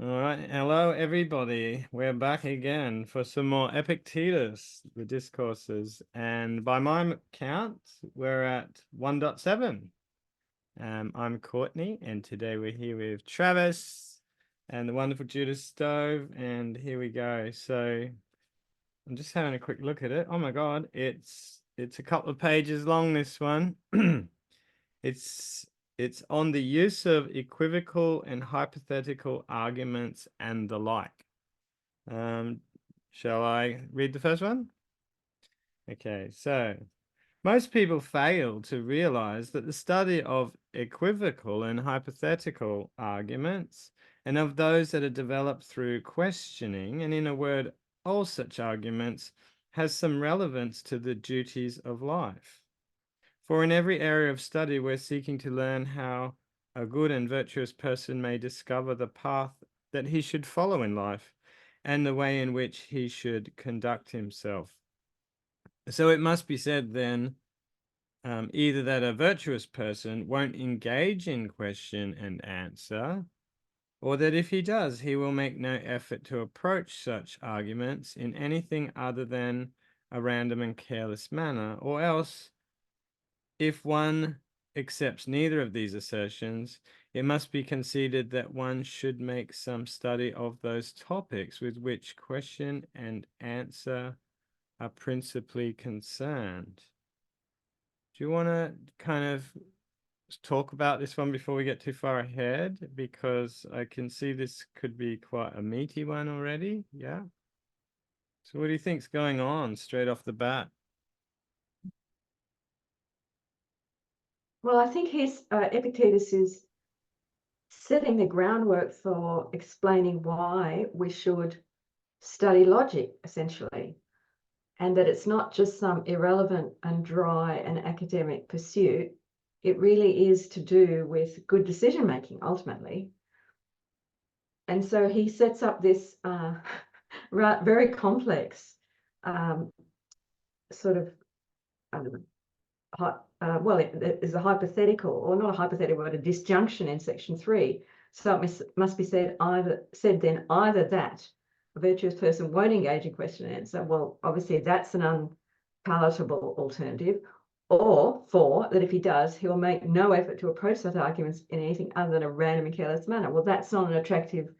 All right, hello everybody. We're back again for some more Epictetus, the Discourses, and by my count, we're at 1.7. I'm Courtney, and today we're here with Travis and the wonderful Judith Stove, and here we go. So I'm just having a quick look at it. Oh my God, it's a couple of pages long, this one. It's it's on the use of equivocal and hypothetical arguments and the like. Shall I read the first one? Okay, so most people fail to realize that the study of equivocal and hypothetical arguments and of those that are developed through questioning, and in a word, all such arguments, has some relevance to the duties of life. For in every area of study, we're seeking to learn how a good and virtuous person may discover the path that he should follow in life and the way in which he should conduct himself. So it must be said then, either that a virtuous person won't engage in question and answer, or that if he does, he will make no effort to approach such arguments in anything other than a random and careless manner, or else, if one accepts neither of these assertions, it must be conceded that one should make some study of those topics with which question and answer are principally concerned. Do you want to kind of talk about this one before we get too far ahead? Because I can see this could be quite a meaty one already. Yeah. So what do you think's going on straight off the bat? Well, I think Epictetus is setting the groundwork for explaining why we should study logic, essentially, and that it's not just some irrelevant and dry and academic pursuit. It really is to do with good decision making, ultimately. And so he sets up this very complex sort of well, it is a hypothetical, or not a hypothetical, but a disjunction in section 3. So it must be said then either that a virtuous person won't engage in question and answer. Well, obviously that's an unpalatable alternative. Or 4, that if he does, he will make no effort to approach such arguments in anything other than a random and careless manner. Well, that's not an attractive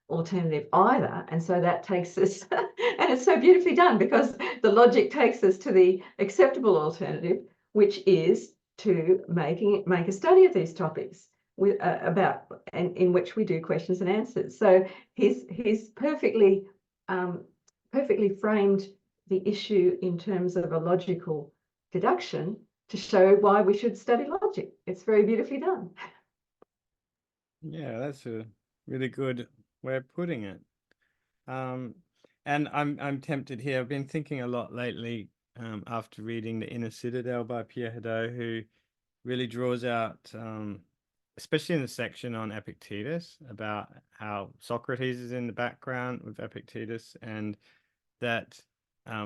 alternative either. And so that takes us, and it's so beautifully done, because the logic takes us to the acceptable alternative, which is to make a study of these topics with in which we do questions and answers. So he's perfectly framed the issue in terms of a logical deduction to show why we should study logic. It's very beautifully done. Yeah, that's a really good way of putting it. And I'm tempted here. I've been thinking a lot lately, after reading The Inner Citadel by Pierre Hadot, who really draws out, especially in the section on Epictetus, about how Socrates is in the background with Epictetus, and that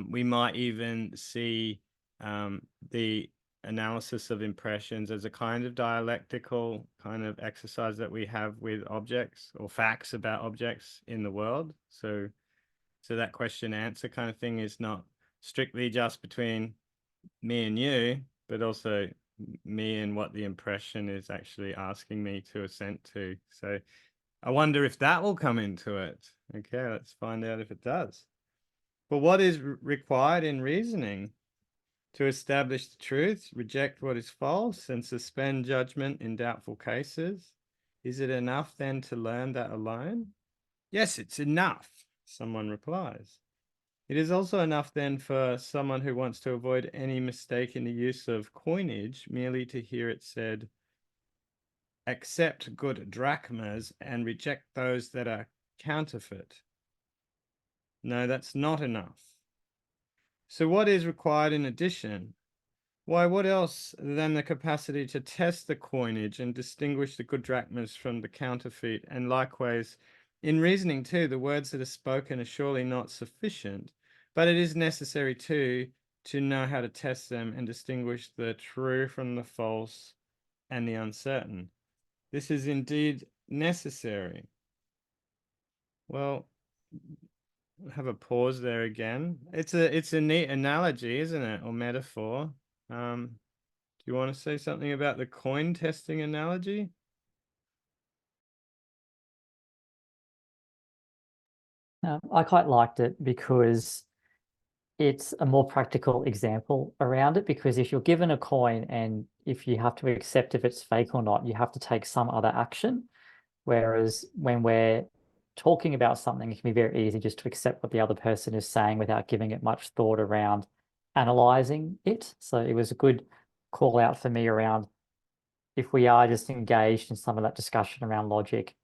we might even see the analysis of impressions as a kind of dialectical kind of exercise that we have with objects or facts about objects in the world. So that question answer kind of thing is not strictly just between me and you, but also me and what the impression is actually asking me to assent to. So I wonder if that will come into it. Okay, let's find out if it does. But what is required in reasoning? To establish the truth, reject what is false, and suspend judgment in doubtful cases? Is it enough then to learn that alone? Yes, it's enough, someone replies. It is also enough then for someone who wants to avoid any mistake in the use of coinage merely to hear it said, accept good drachmas and reject those that are counterfeit. No, that's not enough. So what is required in addition? Why, what else than the capacity to test the coinage and distinguish the good drachmas from the counterfeit? And likewise, in reasoning too, the words that are spoken are surely not sufficient, but it is necessary too to know how to test them and distinguish the true from the false and the uncertain. This is indeed necessary. Well, have a pause there again. It's a neat analogy, isn't it, or metaphor? Do you want to say something about the coin testing analogy? I quite liked it because it's a more practical example around it, because if you're given a coin and if you have to accept if it's fake or not, you have to take some other action. Whereas when we're talking about something, it can be very easy just to accept what the other person is saying without giving it much thought around analyzing it. So it was a good call out for me around if we are just engaged in some of that discussion around logic,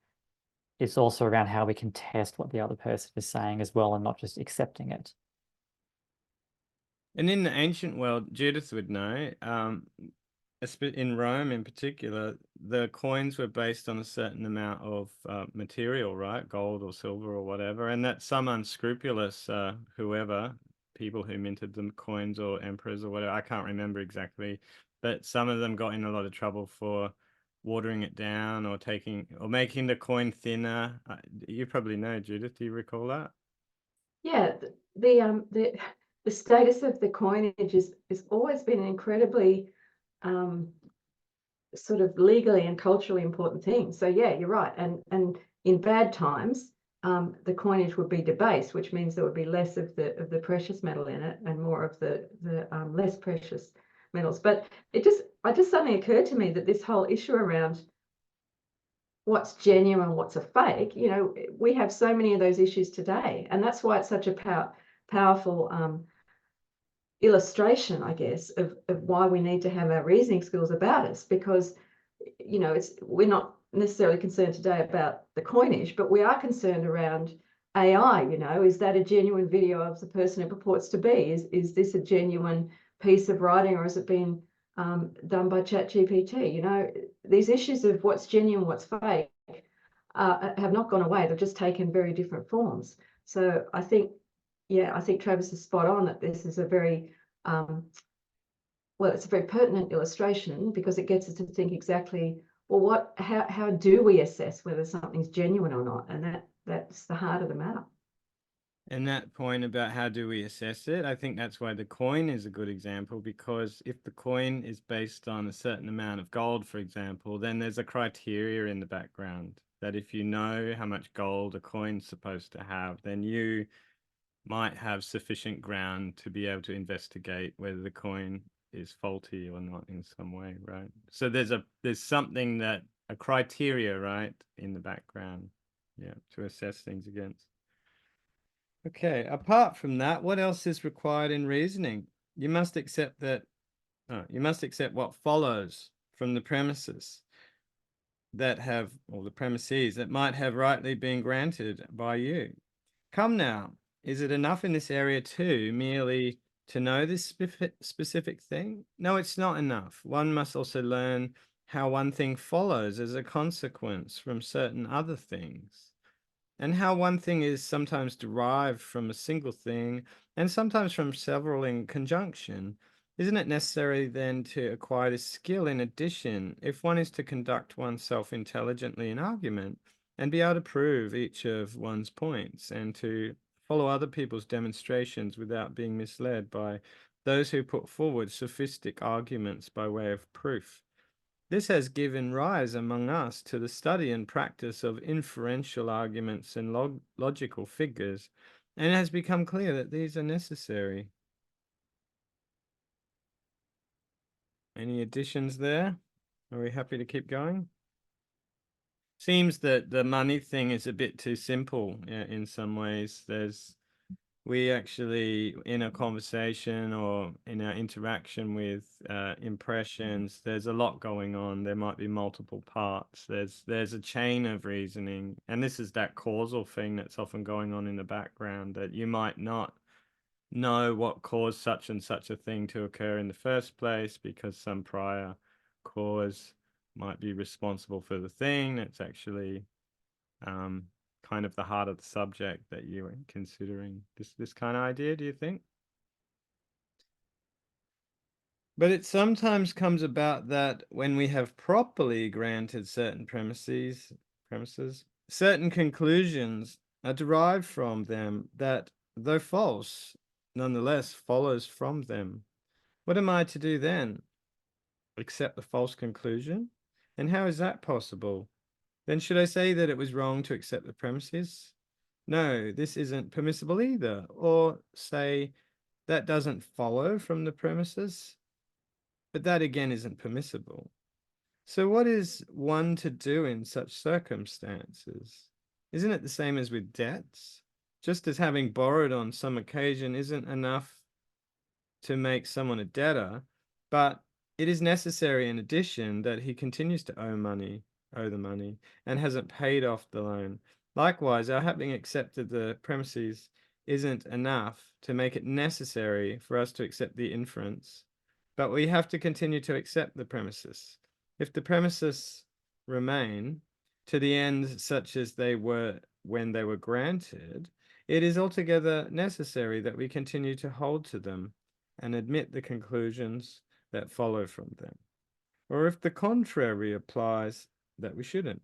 it's also around how we can test what the other person is saying as well and not just accepting it. And in the ancient world, Judith would know, in Rome in particular, the coins were based on a certain amount of material, right? Gold or silver or whatever. And that some unscrupulous, whoever, people who minted the coins or emperors or whatever, I can't remember exactly, but some of them got in a lot of trouble for watering it down or making the coin thinner. You probably know, Judith. Do you recall that? Yeah, the status of the coinage is always been an incredibly sort of legally and culturally important thing. So yeah, you're right. And in bad times, the coinage would be debased, which means there would be less of the precious metal in it and more of the less precious metals. But it just suddenly occurred to me that this whole issue around what's genuine, what's a fake, you know, we have so many of those issues today, and that's why it's such a powerful illustration, I guess, of why we need to have our reasoning skills about us, because, you know, we're not necessarily concerned today about the coinage, but we are concerned around AI. You know, is that a genuine video of the person it purports to be? Is this a genuine piece of writing, or has it been done by ChatGPT? You know, these issues of what's genuine, what's fake, have not gone away. They've just taken very different forms. So I think, yeah, I think Travis is spot on that this is a very well, it's a very pertinent illustration because it gets us to think exactly, well, how do we assess whether something's genuine or not? And that's the heart of the matter. And that point about how do we assess it, I think that's why the coin is a good example, because if the coin is based on a certain amount of gold, for example, then there's a criteria in the background that if you know how much gold a coin's supposed to have, then you might have sufficient ground to be able to investigate whether the coin is faulty or not in some way, right? So there's something that a criteria, right, in the background, yeah, to assess things against. Okay, apart from that, what else is required in reasoning? You must accept what follows from the premises or the premises that might have rightly been granted by you. Come now, is it enough in this area too, merely to know this specific thing? No, it's not enough. One must also learn how one thing follows as a consequence from certain other things, and how one thing is sometimes derived from a single thing and sometimes from several in conjunction. Isn't it necessary then to acquire this skill in addition, if one is to conduct oneself intelligently in argument and be able to prove each of one's points and to follow other people's demonstrations without being misled by those who put forward sophistic arguments by way of proof? This has given rise among us to the study and practice of inferential arguments and logical figures, and it has become clear that these are necessary. Any additions there? Are we happy to keep going? Seems that the money thing is a bit too simple, in some ways. We actually, in a conversation or in our interaction with impressions, there's a lot going on. There might be multiple parts. There's a chain of reasoning, and this is that causal thing that's often going on in the background, that you might not know what caused such and such a thing to occur in the first place because some prior cause might be responsible for the thing that's actually kind of the heart of the subject that you were considering. This kind of idea, do you think? But it sometimes comes about that when we have properly granted certain premises, certain conclusions are derived from them that, though false, nonetheless follows from them. What am I to do then? Accept the false conclusion? And how is that possible? Then should I say that it was wrong to accept the premises? No, this isn't permissible either. Or say that doesn't follow from the premises, but that again isn't permissible. So what is one to do in such circumstances? Isn't it the same as with debts? Just as having borrowed on some occasion isn't enough to make someone a debtor, but it is necessary in addition that he continues to owe the money, and hasn't paid off the loan. Likewise, our having accepted the premises isn't enough to make it necessary for us to accept the inference, but we have to continue to accept the premises. If the premises remain to the end such as they were when they were granted, it is altogether necessary that we continue to hold to them and admit the conclusions that follow from them. Or if the contrary applies, that we shouldn't.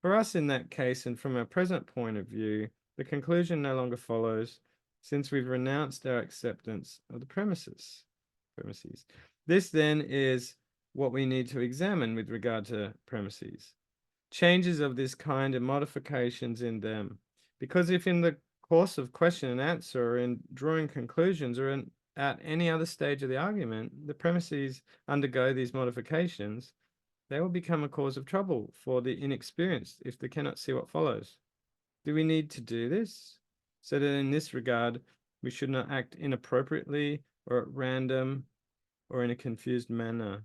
For us in that case, and from our present point of view, the conclusion no longer follows, since we've renounced our acceptance of the premises. This then is what we need to examine with regard to premises. Changes of this kind and modifications in them. Because if in the course of question and answer, or in drawing conclusions, or at any other stage of the argument, the premises undergo these modifications, they will become a cause of trouble for the inexperienced if they cannot see what follows. Do we need to do this? So that in this regard, we should not act inappropriately or at random or in a confused manner.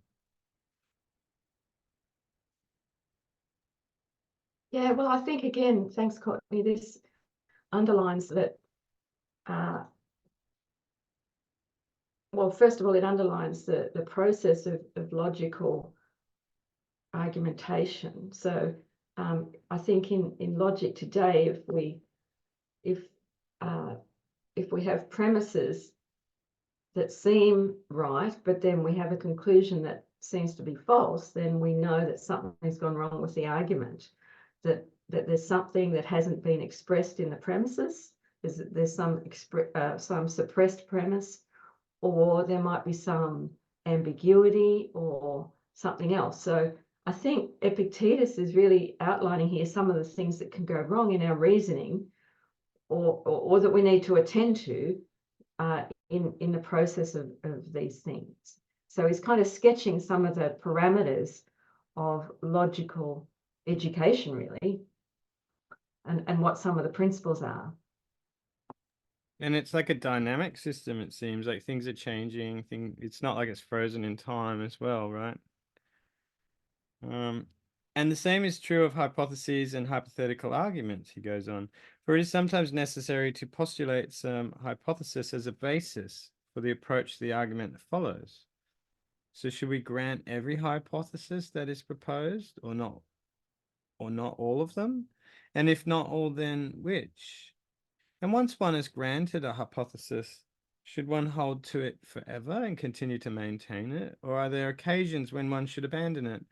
Yeah, well, I think again, thanks, Courtney, this underlines that, well, first of all, it underlines the process of logical argumentation. So I think in logic today, if we have premises that seem right, but then we have a conclusion that seems to be false, then we know that something's gone wrong with the argument, that there's something that hasn't been expressed in the premises, there's some suppressed premise, or there might be some ambiguity or something else. So I think Epictetus is really outlining here some of the things that can go wrong in our reasoning, or that we need to attend to in the process of these things. So he's kind of sketching some of the parameters of logical education, really, and what some of the principles are. And it's like a dynamic system, it seems like things are changing. It's not like it's frozen in time as well, right? And the same is true of hypotheses and hypothetical arguments, he goes on. For it is sometimes necessary to postulate some hypothesis as a basis for the approach to the argument that follows. So should we grant every hypothesis that is proposed, or not all of them? And if not all, then which? And once one has granted a hypothesis, should one hold to it forever and continue to maintain it? Or are there occasions when one should abandon it?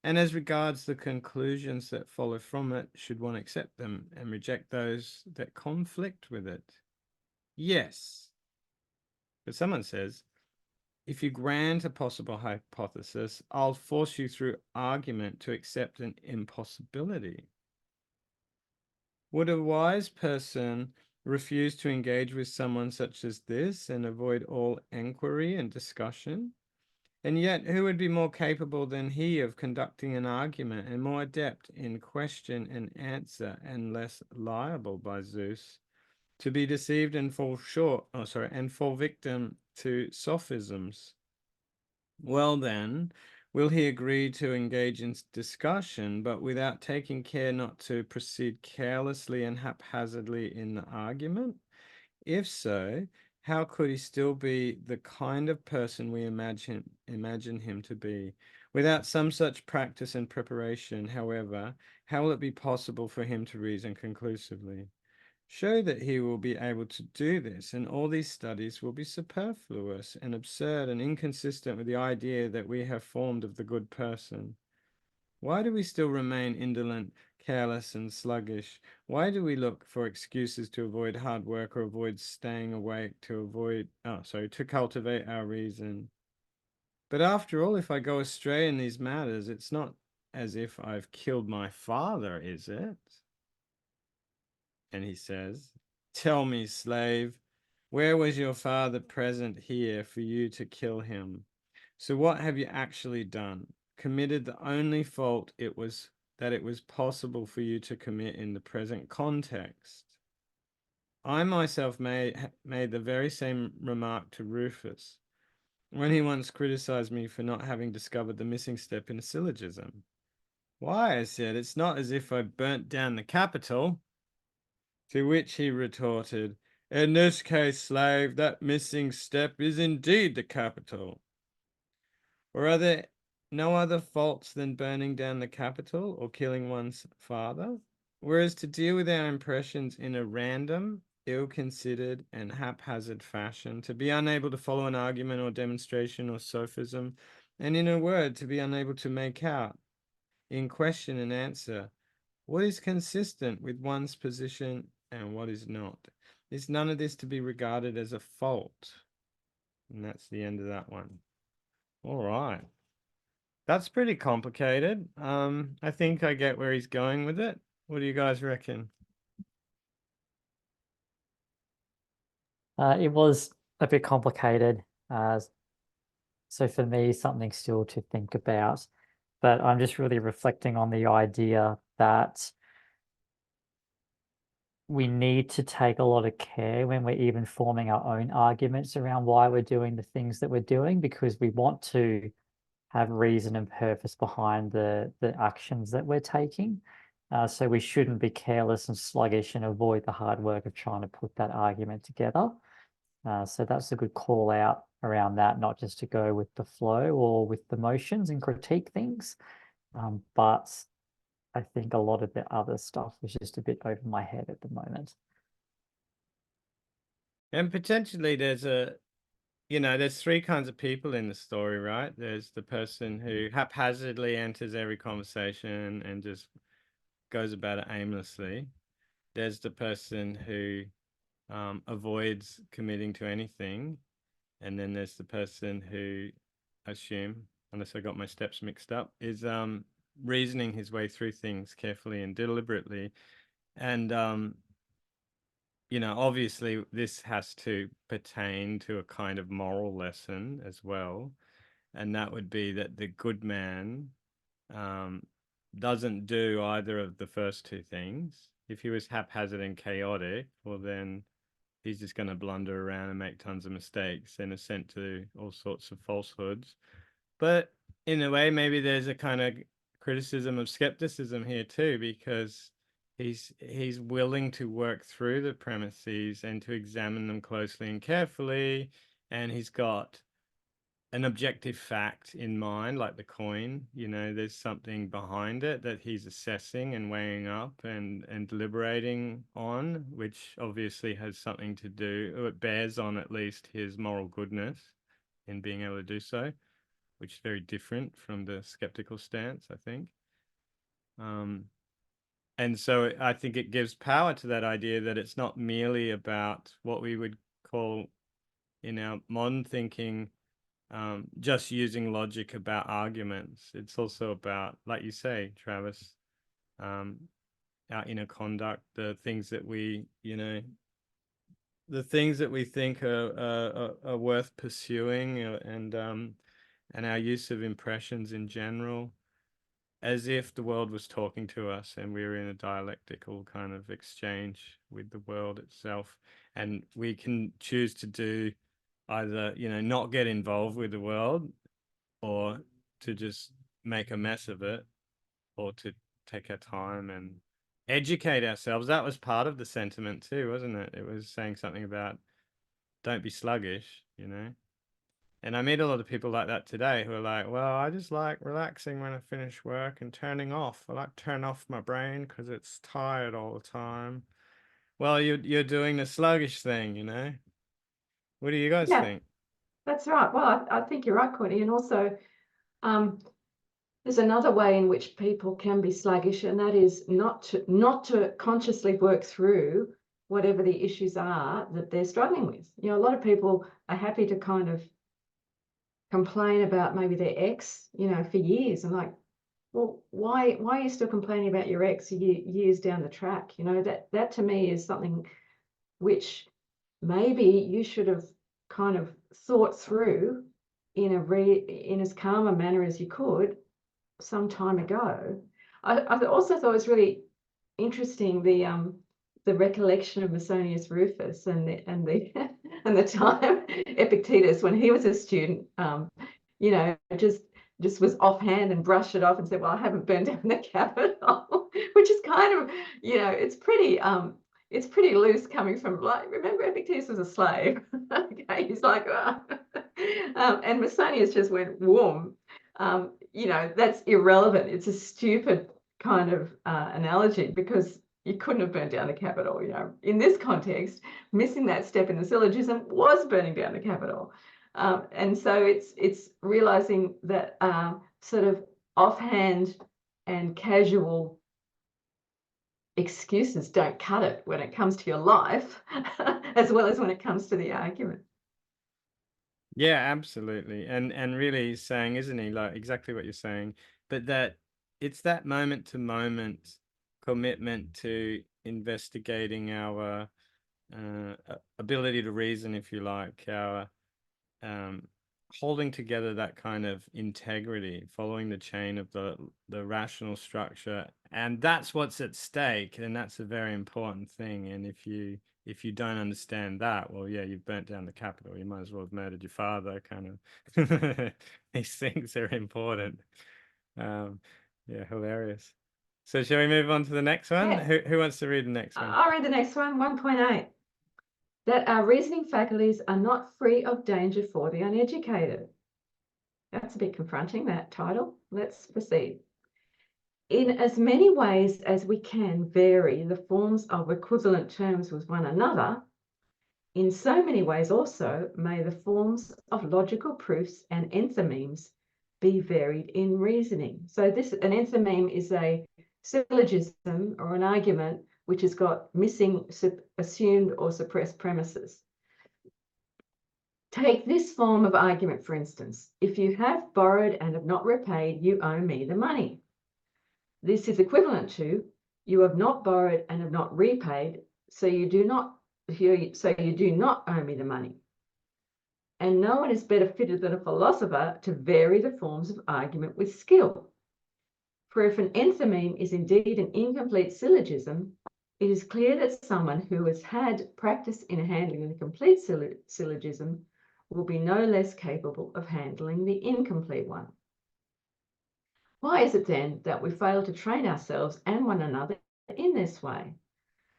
And as regards the conclusions that follow from it, should one accept them and reject those that conflict with it? Yes. But someone says, if you grant a possible hypothesis, I'll force you through argument to accept an impossibility. Would a wise person refuse to engage with someone such as this and avoid all enquiry and discussion? And yet, who would be more capable than he of conducting an argument, and more adept in question and answer, and less liable by Zeus to be deceived and fall victim to sophisms? Well then, will he agree to engage in discussion, but without taking care not to proceed carelessly and haphazardly in the argument? If so, how could he still be the kind of person we imagine him to be? Without some such practice and preparation, however, how will it be possible for him to reason conclusively? Show that he will be able to do this, and all these studies will be superfluous and absurd and inconsistent with the idea that we have formed of the good person. Why do we still remain indolent, careless and sluggish? Why do we look for excuses to avoid hard work or avoid staying awake, to cultivate our reason? But after all, if I go astray in these matters, it's not as if I've killed my father, is it? And he says, tell me, slave, where was your father present here for you to kill him? So what have you actually done? Committed the only fault it was possible for you to commit in the present context. I myself made the very same remark to Rufus when he once criticized me for not having discovered the missing step in a syllogism. Why, I said, it's not as if I burnt down the capital. To which he retorted, in this case, slave, that missing step is indeed the capital. Or are there no other faults than burning down the capital or killing one's father? Whereas to deal with our impressions in a random, ill-considered, and haphazard fashion, to be unable to follow an argument or demonstration or sophism, and in a word, to be unable to make out, in question and answer, what is consistent with one's position and what is not? Is none of this to be regarded as a fault? And that's the end of that one. All right. That's pretty complicated. I think I get where he's going with it. What do you guys reckon? It was a bit complicated. So for me, something still to think about. But I'm just really reflecting on the idea that we need to take a lot of care when we're even forming our own arguments around why we're doing the things that we're doing, because we want to have reason and purpose behind the actions that we're taking. So we shouldn't be careless and sluggish and avoid the hard work of trying to put that argument together. So that's a good call out around that, not just to go with the flow or with the motions and critique things, but I think a lot of the other stuff was just a bit over my head at the moment. And potentially there's there's three kinds of people in the story, right? There's the person who haphazardly enters every conversation and just goes about it aimlessly. There's the person who avoids committing to anything. And then there's the person who, I assume, unless I got my steps mixed up, is reasoning his way through things carefully and deliberately. And obviously this has to pertain to a kind of moral lesson as well. And that would be that the good man doesn't do either of the first two things. If he was haphazard and chaotic, well, then he's just going to blunder around and make tons of mistakes and assent to all sorts of falsehoods. But in a way, maybe there's a kind of criticism of skepticism here too, because he's willing to work through the premises and to examine them closely and carefully, and he's got an objective fact in mind, like the coin. There's something behind it that he's assessing and weighing up and deliberating on, which obviously has something to do, or it bears on at least his moral goodness in being able to do so, which is very different from the skeptical stance, I think. And so I think it gives power to that idea that it's not merely about what we would call in our modern thinking just using logic about arguments. It's also about, like you say, Travis, our inner conduct, the things that we think are worth pursuing, and our use of impressions in general, as if the world was talking to us and we were in a dialectical kind of exchange with the world itself. And we can choose to do either, not get involved with the world, or to just make a mess of it, or to take our time and educate ourselves. That was part of the sentiment too, wasn't it? It was saying something about don't be sluggish, And I meet a lot of people like that today who are like, well, I just like relaxing when I finish work and turning off. I like to turn off my brain because it's tired all the time. Well, you're doing the sluggish thing, What do you guys Yeah, think? that's right. Well, I think you're right, Courtney. And also, There's another way in which people can be sluggish, and that is not to consciously work through whatever the issues are that they're struggling with. You know, a lot of people are happy to kind of complain about maybe their ex, you know, for years. And like, well, why are you still complaining about your ex years down the track? You know, that to me is something which maybe you should have kind of thought through in as calm a manner as you could some time ago. I also thought it was really interesting the recollection of Musonius Rufus and the time Epictetus, when he was a student, you know, just was offhand and brushed it off and said, well, I haven't burned down the Capitol, which is kind of, you know, it's pretty loose coming from, like, remember Epictetus was a slave. Okay, he's like, oh. And Musonius just went warm. You know, that's irrelevant. It's a stupid kind of analogy, because you couldn't have burned down the Capitol. You know, in this context, missing that step in the syllogism was burning down the Capitol. And so it's realizing that sort of offhand and casual excuses don't cut it when it comes to your life, as well as when it comes to the argument. Yeah, absolutely. And really saying, isn't he, like exactly what you're saying, but that it's that moment to moment commitment to investigating our ability to reason, if you like, our holding together that kind of integrity, following the chain of the rational structure. And that's what's at stake, and that's a very important thing. And if you don't understand that, well, yeah, you've burnt down the Capitol. You might as well have murdered your father, kind of. These things are important. Yeah, hilarious. So shall we move on to the next one? Yeah. Who wants to read the next one? I'll read the next one, 1.8. That our reasoning faculties are not free of danger for the uneducated. That's a bit confronting, that title. Let's proceed. In as many ways as we can vary the forms of equivalent terms with one another, in so many ways also may the forms of logical proofs and enthymemes be varied in reasoning. So an enthymeme is a syllogism or an argument which has got missing, assumed or suppressed premises. Take this form of argument, for instance. If you have borrowed and have not repaid, you owe me the money. This is equivalent to, you have not borrowed and have not repaid, so you do not owe me the money. And no one is better fitted than a philosopher to vary the forms of argument with skill. For if an enthymeme is indeed an incomplete syllogism, it is clear that someone who has had practice in handling the complete syllogism will be no less capable of handling the incomplete one. Why is it then that we fail to train ourselves and one another in this way?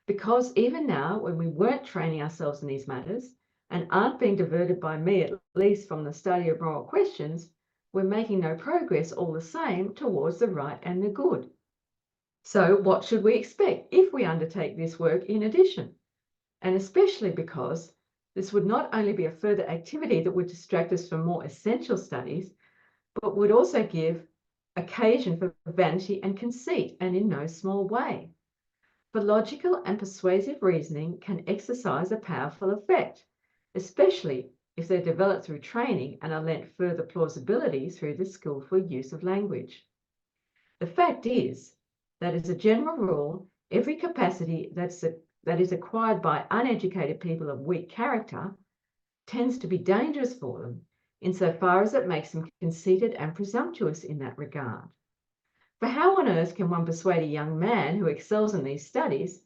Because even now, when we weren't training ourselves in these matters and aren't being diverted by me, at least, from the study of moral questions, we're making no progress all the same towards the right and the good. So what should we expect if we undertake this work in addition? And especially because this would not only be a further activity that would distract us from more essential studies, but would also give occasion for vanity and conceit, and in no small way. For logical and persuasive reasoning can exercise a powerful effect, especially if they're developed through training and are lent further plausibility through the skillful use of language. The fact is that, as a general rule, every capacity that is acquired by uneducated people of weak character tends to be dangerous for them, insofar as it makes them conceited and presumptuous in that regard. For how on earth can one persuade a young man who excels in these studies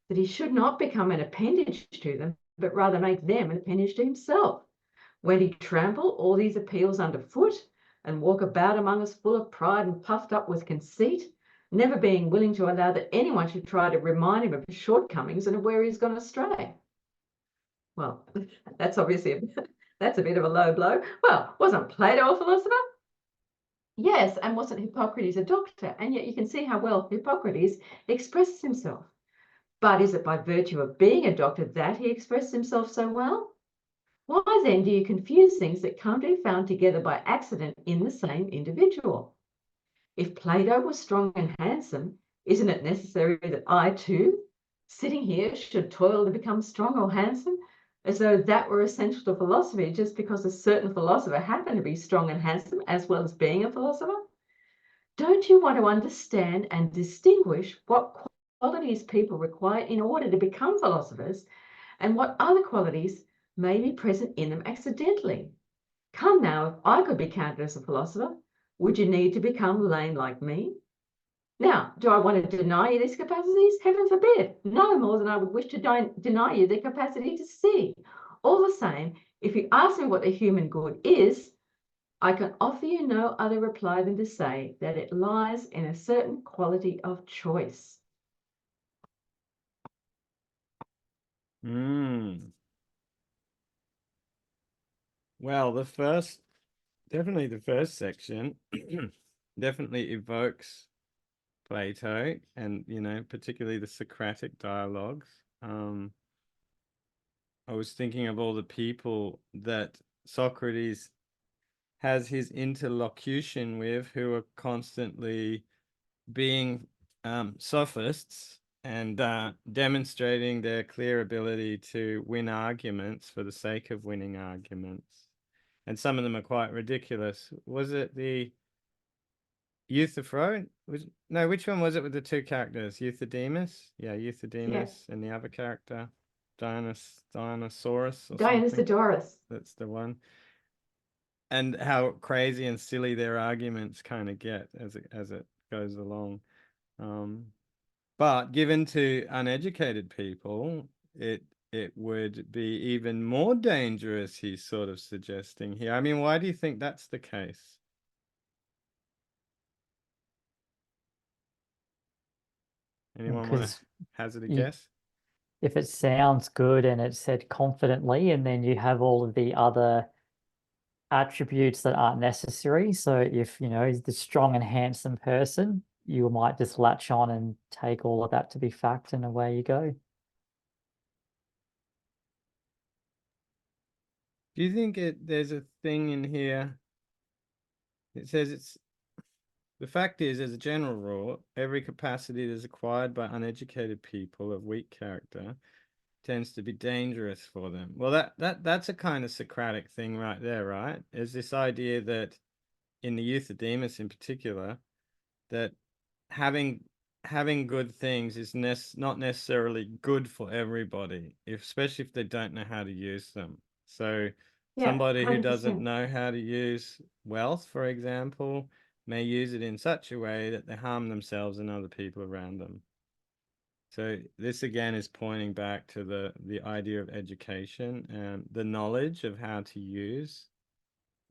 that he should not become an appendage to them, but rather make them an appendage to himself, when he trample all these appeals underfoot and walk about among us full of pride and puffed up with conceit, never being willing to allow that anyone should try to remind him of his shortcomings and of where he's gone astray? Well, that's obviously that's a bit of a low blow. Well, wasn't Plato a philosopher? Yes, and wasn't Hippocrates a doctor? And yet you can see how well Hippocrates expresses himself. But is it by virtue of being a doctor that he expresses himself so well? Why then do you confuse things that can't be found together by accident in the same individual? If Plato was strong and handsome, isn't it necessary that I too, sitting here, should toil to become strong or handsome? As though that were essential to philosophy, just because a certain philosopher happened to be strong and handsome, as well as being a philosopher? Don't you want to understand and distinguish what qualities people require in order to become philosophers, and what other qualities may be present in them accidentally? Come now, if I could be counted as a philosopher, would you need to become lame like me? Now, do I want to deny you these capacities? Heaven forbid. No more than I would wish to deny you the capacity to see. All the same, if you ask me what the human good is, I can offer you no other reply than to say that it lies in a certain quality of choice. Well, definitely the first section definitely evokes Plato and, particularly the Socratic dialogues. I was thinking of all the people that Socrates has his interlocution with, who are constantly being sophists and demonstrating their clear ability to win arguments for the sake of winning arguments. And some of them are quite ridiculous. Was it the Euthyphro? No, which one was it with the two characters? Euthydemus? Yeah, Euthydemus, and the other character, Dionysaurus or something. Dionysiodorus. That's the one. And how crazy and silly their arguments kind of get as it goes along. But given to uneducated people, it would be even more dangerous, he's sort of suggesting here. I mean, why do you think that's the case? Anyone want to Because hazard a you, guess? if it sounds good and it's said confidently, and then you have all of the other attributes that aren't necessary. So if, the strong and handsome person, you might just latch on and take all of that to be fact, and away you go. Do you think there's a thing in here? It says the fact is, as a general rule, every capacity that is acquired by uneducated people of weak character tends to be dangerous for them. Well, that's a kind of Socratic thing right there, right? Is this idea that in the Euthydemus in particular, that having good things is not necessarily good for everybody, especially if they don't know how to use them. So Yeah, somebody who doesn't 100%. know how to use wealth, for example, may use it in such a way that they harm themselves and other people around them. So this again is pointing back to the idea of education and the knowledge of how to use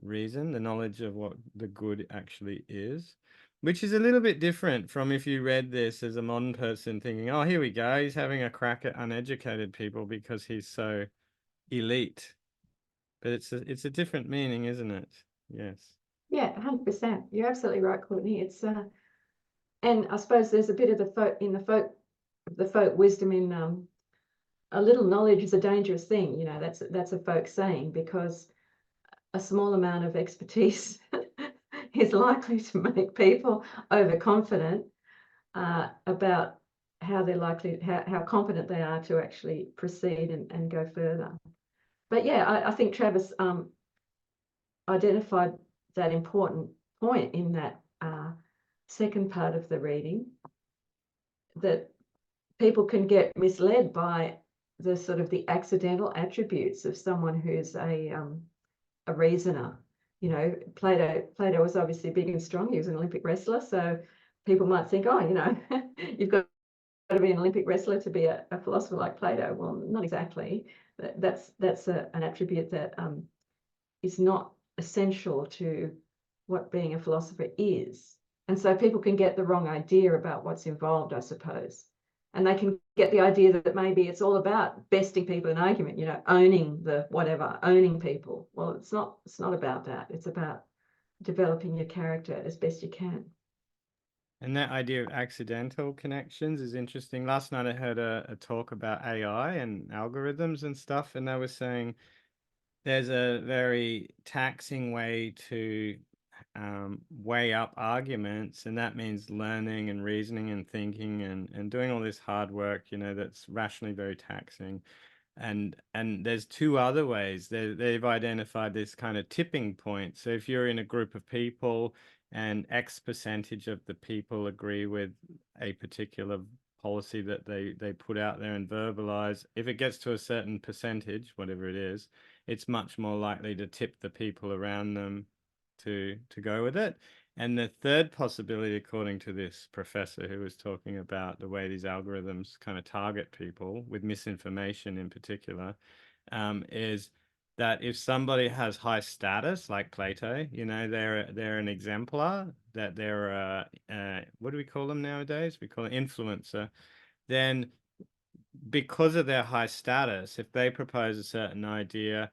reason, the knowledge of what the good actually is, which is a little bit different from if you read this as a modern person thinking, oh, here we go, he's having a crack at uneducated people because he's so elite. But it's a different meaning, isn't it? Yes. Yeah, 100%. You're absolutely right, Courtney. It's and I suppose there's a bit of the folk wisdom in a little knowledge is a dangerous thing. That's a folk saying, because a small amount of expertise is likely to make people overconfident about how competent they are to actually proceed and go further. But yeah, I think Travis identified that important point in that second part of the reading, that people can get misled by the sort of the accidental attributes of someone who's a reasoner. Plato was obviously big and strong. He was an Olympic wrestler, so people might think, oh, you've got to be an Olympic wrestler to be a philosopher like Plato. Well, not exactly. That's an attribute that is not essential to what being a philosopher is. And so people can get the wrong idea about what's involved, I suppose. And they can get the idea that maybe it's all about besting people in argument, owning owning people. Well, it's not about that. It's about developing your character as best you can. And that idea of accidental connections is interesting. Last night I heard a talk about AI and algorithms and stuff, and they were saying there's a very taxing way to weigh up arguments, and that means learning and reasoning and thinking and doing all this hard work, you know, that's rationally very taxing. And there's two other ways. They've identified this kind of tipping point. So if you're in a group of people and X percentage of the people agree with a particular policy that they put out there and verbalize, if it gets to a certain percentage, whatever it is, it's much more likely to tip the people around them to go with it. And the third possibility, according to this professor who was talking about the way these algorithms kind of target people with misinformation in particular, is that if somebody has high status, like Plato, you know, they're an exemplar, that they're what do we call them nowadays? We call it influencer. Then, because of their high status, if they propose a certain idea,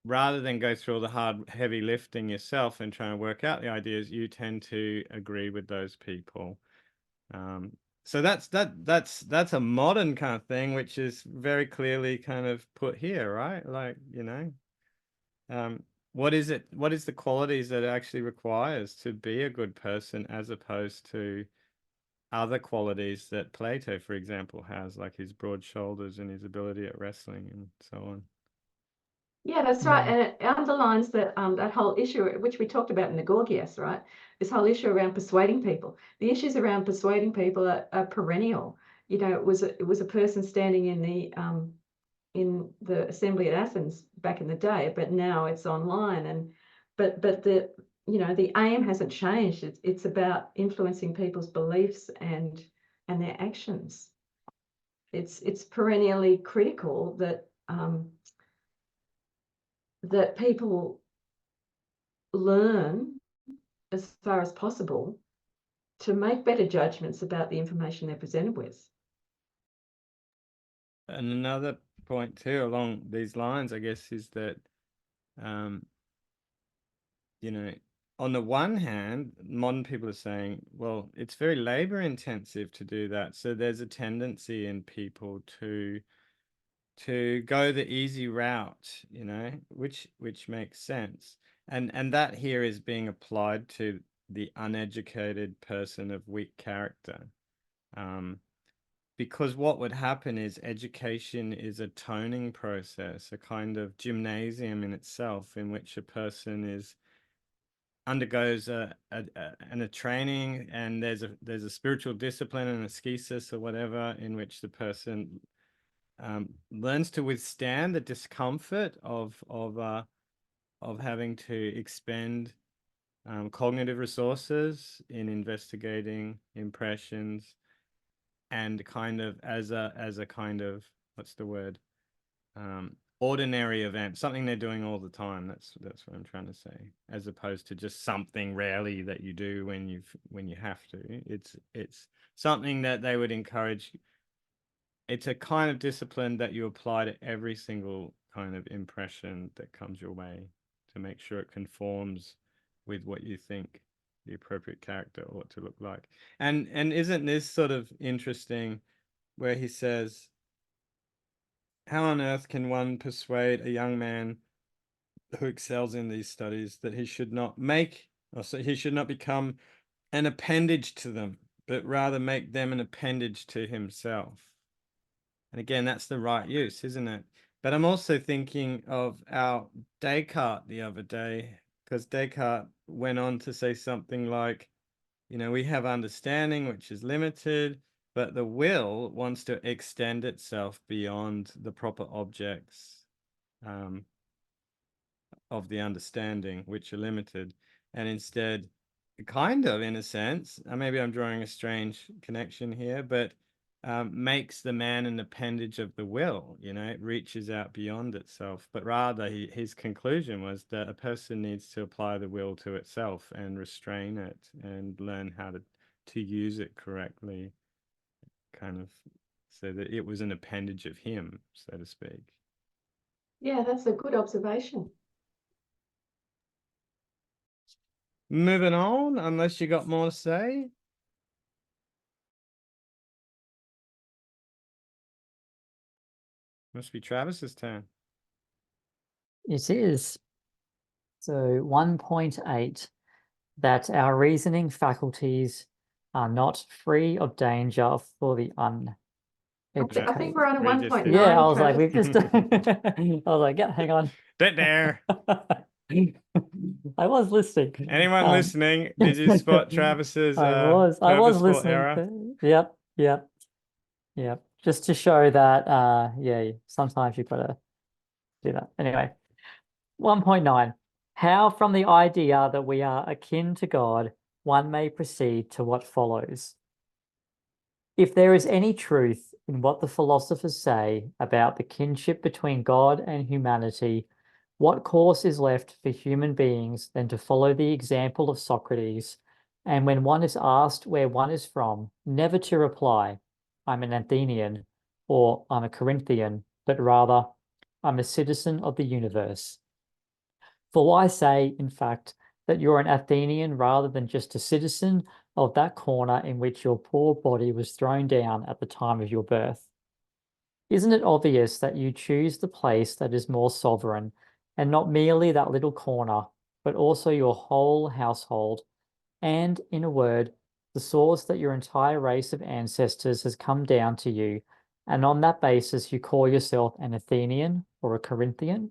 rather than go through all the hard, heavy lifting yourself and trying to work out the ideas, you tend to agree with those people. So that's a modern kind of thing, which is very clearly kind of put here, right? Like, you know, what is it? What is the qualities that it actually requires to be a good person, as opposed to other qualities that Plato, for example, has, like his broad shoulders and his ability at wrestling and so on. Yeah, that's right. And it underlines that that whole issue, which we talked about in the Gorgias, right? This whole issue around persuading people. The issues around persuading people are perennial. You know, it was a person standing in the assembly at Athens back in the day, but now it's online. And but the you know, the aim hasn't changed. It's about influencing people's beliefs and their actions. It's perennially critical that that people learn as far as possible to make better judgments about the information they're presented with. And another point too along these lines, I guess, is that, you know, on the one hand, modern people are saying, well, it's very labor intensive to do that. So there's a tendency in people to go the easy route, you know, which makes sense. And that here is being applied to the uneducated person of weak character. Because what would happen is education is a toning process, a kind of gymnasium in itself, in which a person undergoes a training, and there's a spiritual discipline and a ascesis or whatever, in which the person learns to withstand the discomfort of having to expend cognitive resources in investigating impressions, and kind of as a kind of, what's the word, ordinary event, something they're doing all the time. That's what I'm trying to say, as opposed to just something rarely that you do when you have to. It's something that they would encourage. It's a kind of discipline that you apply to every single kind of impression that comes your way, to make sure it conforms with what you think the appropriate character ought to look like. And isn't this sort of interesting, where he says, how on earth can one persuade a young man who excels in these studies that he should not he should not become an appendage to them, but rather make them an appendage to himself? And again, that's the right use, isn't it? But I'm also thinking of our Descartes the other day, because Descartes went on to say something like, you know, we have understanding, which is limited, but the will wants to extend itself beyond the proper objects of the understanding, which are limited, and instead, kind of, in a sense, maybe I'm drawing a strange connection here, but makes the man an appendage of the will. You know, it reaches out beyond itself. But rather, his conclusion was that a person needs to apply the will to itself and restrain it and learn how to use it correctly, kind of, so that it was an appendage of him, so to speak. Yeah, that's a good observation. Moving on, unless you got more to say. Must be Travis's turn. It is. So 1.8, that our reasoning faculties are not free of danger for the uneducated. I think we're on a We just 1.9. did Yeah, I was like, Travis. we've just I was like, yeah, hang on. Don't dare. I was listening. Anyone listening, did you spot Travis's I was purposeful listening. error? Yep. Just to show that yeah, sometimes you've got to do that. Anyway, 1.9. How from the idea that we are akin to God, one may proceed to what follows. If there is any truth in what the philosophers say about the kinship between God and humanity, what course is left for human beings than to follow the example of Socrates, and when one is asked where one is from, never to reply, I'm an Athenian, or I'm a Corinthian, but rather, I'm a citizen of the universe. For why say, in fact, that you're an Athenian rather than just a citizen of that corner in which your poor body was thrown down at the time of your birth? Isn't it obvious that you choose the place that is more sovereign, and not merely that little corner, but also your whole household, and, in a word, the source that your entire race of ancestors has come down to you, and on that basis you call yourself an Athenian or a Corinthian?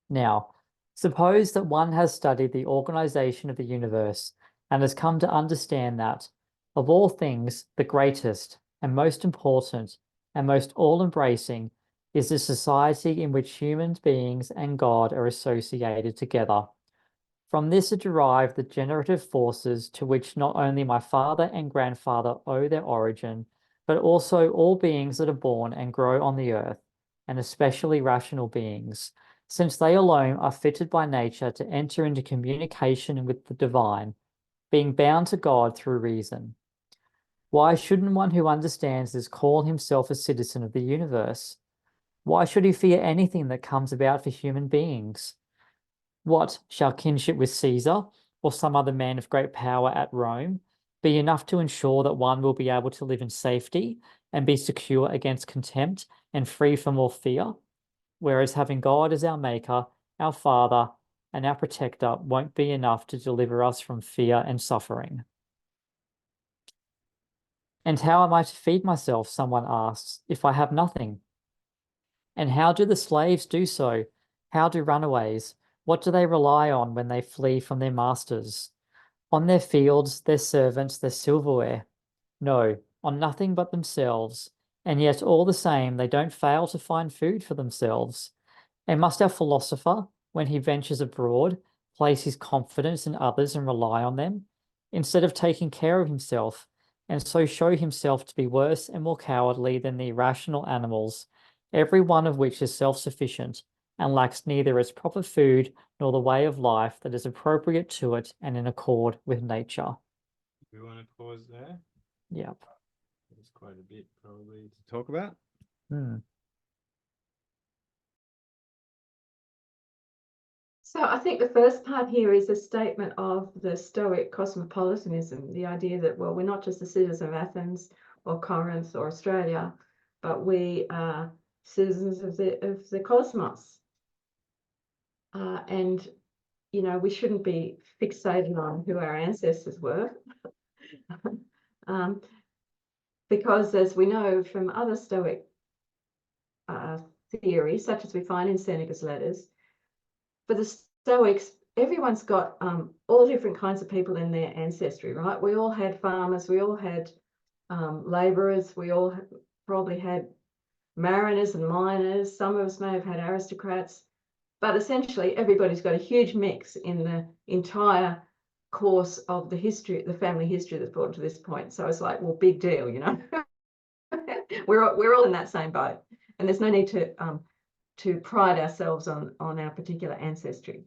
Now, suppose that one has studied the organization of the universe and has come to understand that, of all things, the greatest and most important and most all-embracing is the society in which human beings and God are associated together. From this are derived the generative forces to which not only my father and grandfather owe their origin, but also all beings that are born and grow on the earth, and especially rational beings, since they alone are fitted by nature to enter into communication with the divine, being bound to God through reason. Why shouldn't one who understands this call himself a citizen of the universe? Why should he fear anything that comes about for human beings? What, shall kinship with Caesar or some other man of great power at Rome be enough to ensure that one will be able to live in safety and be secure against contempt and free from all fear? Whereas having God as our maker, our father, and our protector won't be enough to deliver us from fear and suffering. And how am I to feed myself, someone asks, if I have nothing? And how do the slaves do so? How do runaways? What do they rely on when they flee from their masters? On their fields, their servants, their silverware? No, on nothing but themselves. And yet all the same, they don't fail to find food for themselves. And must our philosopher, when he ventures abroad, place his confidence in others and rely on them, instead of taking care of himself, and so show himself to be worse and more cowardly than the irrational animals, every one of which is self-sufficient, and lacks neither its proper food nor the way of life that is appropriate to it and in accord with nature? We want to pause there. Yep. There's quite a bit probably to talk about. So I think the first part here is a statement of the Stoic cosmopolitanism, the idea that, well, we're not just the citizens of Athens or Corinth or Australia, but we are citizens of the cosmos. And, you know, we shouldn't be fixated on who our ancestors were. Because as we know from other Stoic theories, such as we find in Seneca's letters, for the Stoics, everyone's got all different kinds of people in their ancestry, right? We all had farmers, we all had laborers, we all probably had mariners and miners. Some of us may have had aristocrats, but essentially everybody's got a huge mix in the entire course of the history, the family history that's brought to this point. So it's like, well, big deal, you know. we're all in that same boat, and there's no need to pride ourselves on our particular ancestry,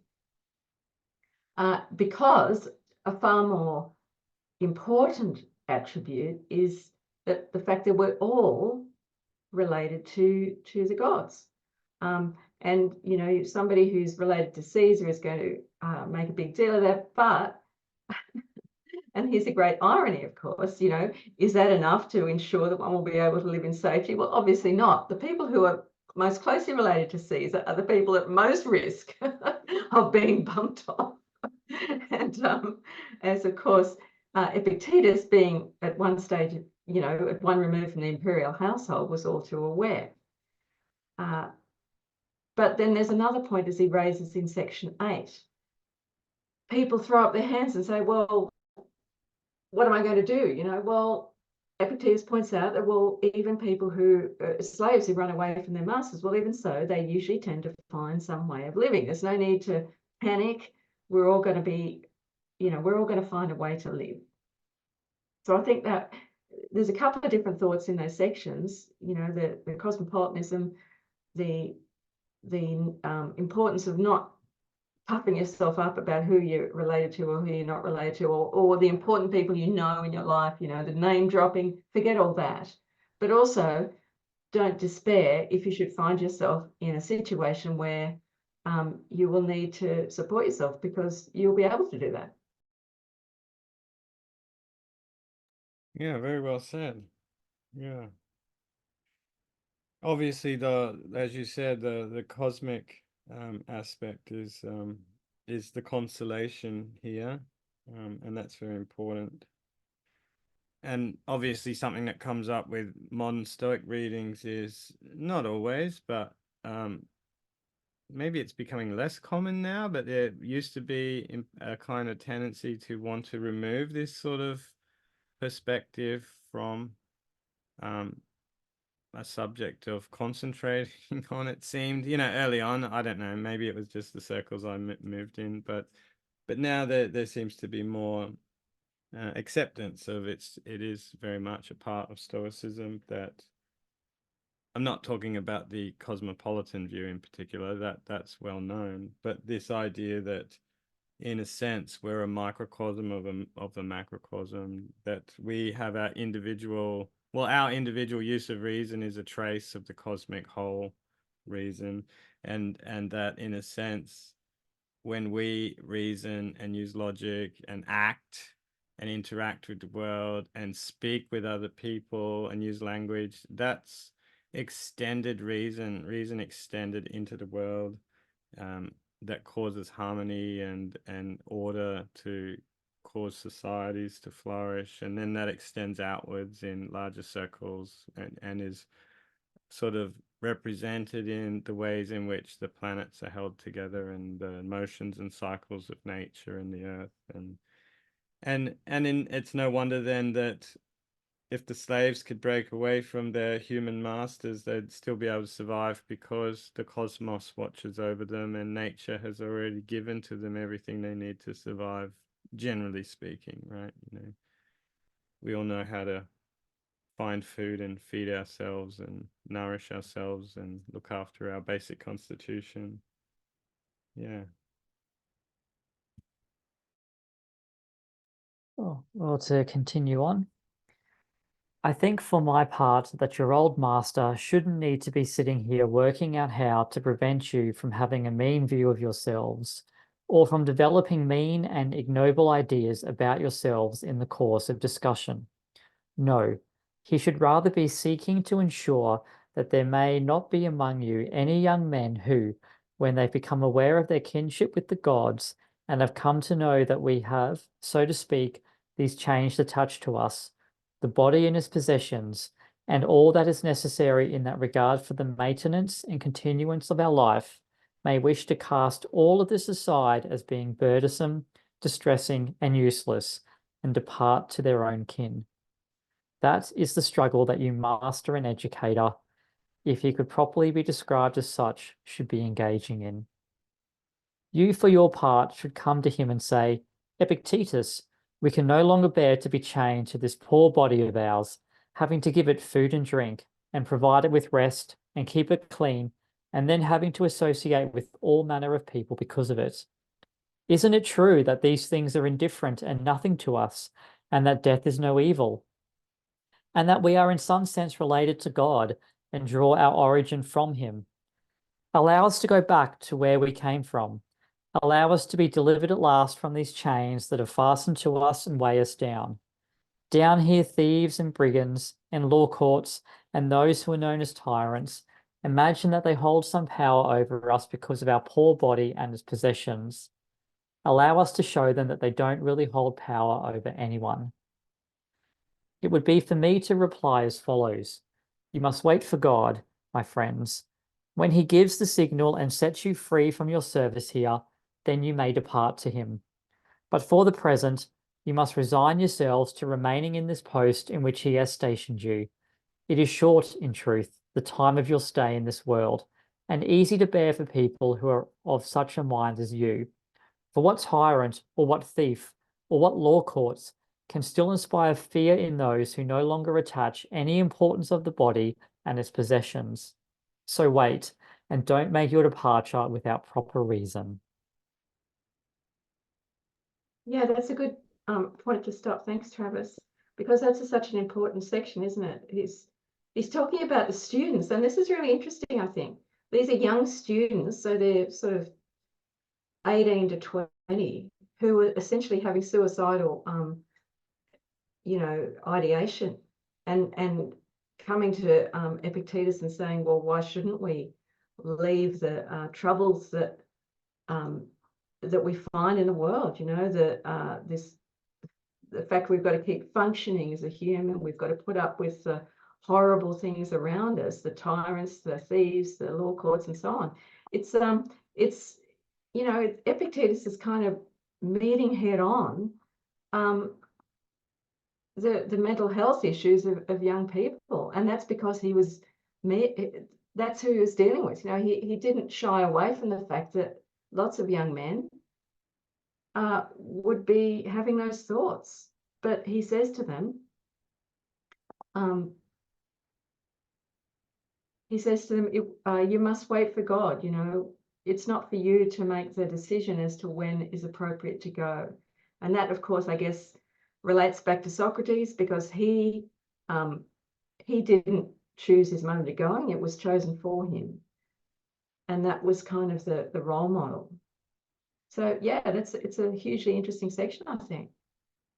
because a far more important attribute is that the fact that we're all related to the gods. And you know, somebody who's related to Caesar is going to make a big deal of that, but and here's a great irony, of course, you know, is that enough to ensure that one will be able to live in safety? Well, obviously not. The people who are most closely related to Caesar are the people at most risk of being bumped off And as of course, Epictetus, being at one stage, at one remove from the imperial household, was all too aware. But then there's another point, as he raises in section 8. People throw up their hands and say, well, what am I going to do? Well, Epictetus points out that, well, even people who slaves who run away from their masters, well, even so, they usually tend to find some way of living. There's no need to panic. We're all going to find a way to live. So I think that there's a couple of different thoughts in those sections. The cosmopolitanism, the importance of not puffing yourself up about who you're related to or who you're not related to, or the important people in your life, the name dropping, forget all that. But also, don't despair if you should find yourself in a situation where you will need to support yourself, because you'll be able to do that. Yeah, very well said. Yeah. Obviously, as you said, the cosmic aspect is the consolation here, and that's very important. And obviously, something that comes up with modern Stoic readings is not always, but maybe it's becoming less common now. But there used to be a kind of tendency to want to remove this sort of perspective from a subject of concentrating on. It seemed, early on, I don't know, maybe it was just the circles I moved in, but now there seems to be more acceptance of it is very much a part of Stoicism. That I'm not talking about the cosmopolitan view in particular, that's well known, but this idea that in a sense we're a microcosm of the macrocosm, that we have our individual use of reason is a trace of the cosmic whole reason, and that in a sense, when we reason and use logic and act and interact with the world and speak with other people and use language, that's extended reason extended into the world, that causes harmony and order to cause societies to flourish, and then that extends outwards in larger circles and is sort of represented in the ways in which the planets are held together and the motions and cycles of nature and the earth, it's no wonder then that if the slaves could break away from their human masters, they'd still be able to survive, because the cosmos watches over them and nature has already given to them everything they need to survive, generally speaking, right? We all know how to find food and feed ourselves and nourish ourselves and look after our basic constitution. Yeah. Oh, well, to continue on, I think for my part that your old master shouldn't need to be sitting here working out how to prevent you from having a mean view of yourselves, or from developing mean and ignoble ideas about yourselves in the course of discussion. No, he should rather be seeking to ensure that there may not be among you any young men who, when they become aware of their kinship with the gods and have come to know that we have, so to speak, these chains attached to us, the body and its possessions, and all that is necessary in that regard for the maintenance and continuance of our life, may wish to cast all of this aside as being burdensome, distressing, and useless, and depart to their own kin. That is the struggle that you master and educator, if he could properly be described as such, should be engaging in. You, for your part, should come to him and say, Epictetus, we can no longer bear to be chained to this poor body of ours, having to give it food and drink, and provide it with rest, and keep it clean, and then having to associate with all manner of people because of it. Isn't it true that these things are indifferent and nothing to us, and that death is no evil? And that we are in some sense related to God and draw our origin from him? Allow us to go back to where we came from. Allow us to be delivered at last from these chains that have fastened to us and weigh us down. Down here, thieves and brigands and law courts and those who are known as tyrants imagine that they hold some power over us because of our poor body and its possessions. Allow us to show them that they don't really hold power over anyone. It would be for me to reply as follows. You must wait for God, my friends. When he gives the signal and sets you free from your service here, then you may depart to him. But for the present, you must resign yourselves to remaining in this post in which he has stationed you. It is short, in truth, the time of your stay in this world, and easy to bear for people who are of such a mind as you. For what tyrant, or what thief, or what law courts can still inspire fear in those who no longer attach any importance of the body and its possessions? So wait, and don't make your departure without proper reason. Yeah, that's a good point to stop. Thanks, Travis, because that's such an important section, isn't it? He's talking about the students, and this is really interesting, I think. These are young students, so they're sort of 18 to 20, who are essentially having suicidal ideation, and coming to Epictetus and saying, well, why shouldn't we leave the troubles that we find in the world? The fact we've got to keep functioning as a human, we've got to put up with the horrible things around us, the tyrants, the thieves, the law courts, and so on. It's Epictetus is kind of meeting head on the mental health issues of young people, and that's because that's who he was dealing with. He didn't shy away from the fact that lots of young men would be having those thoughts, but he says to them, you must wait for God. It's not for you to make the decision as to when is appropriate to go. And that, of course, I guess relates back to Socrates, because he didn't choose his moment of going, it was chosen for him. And that was kind of the role model. So yeah, it's a hugely interesting section, I think.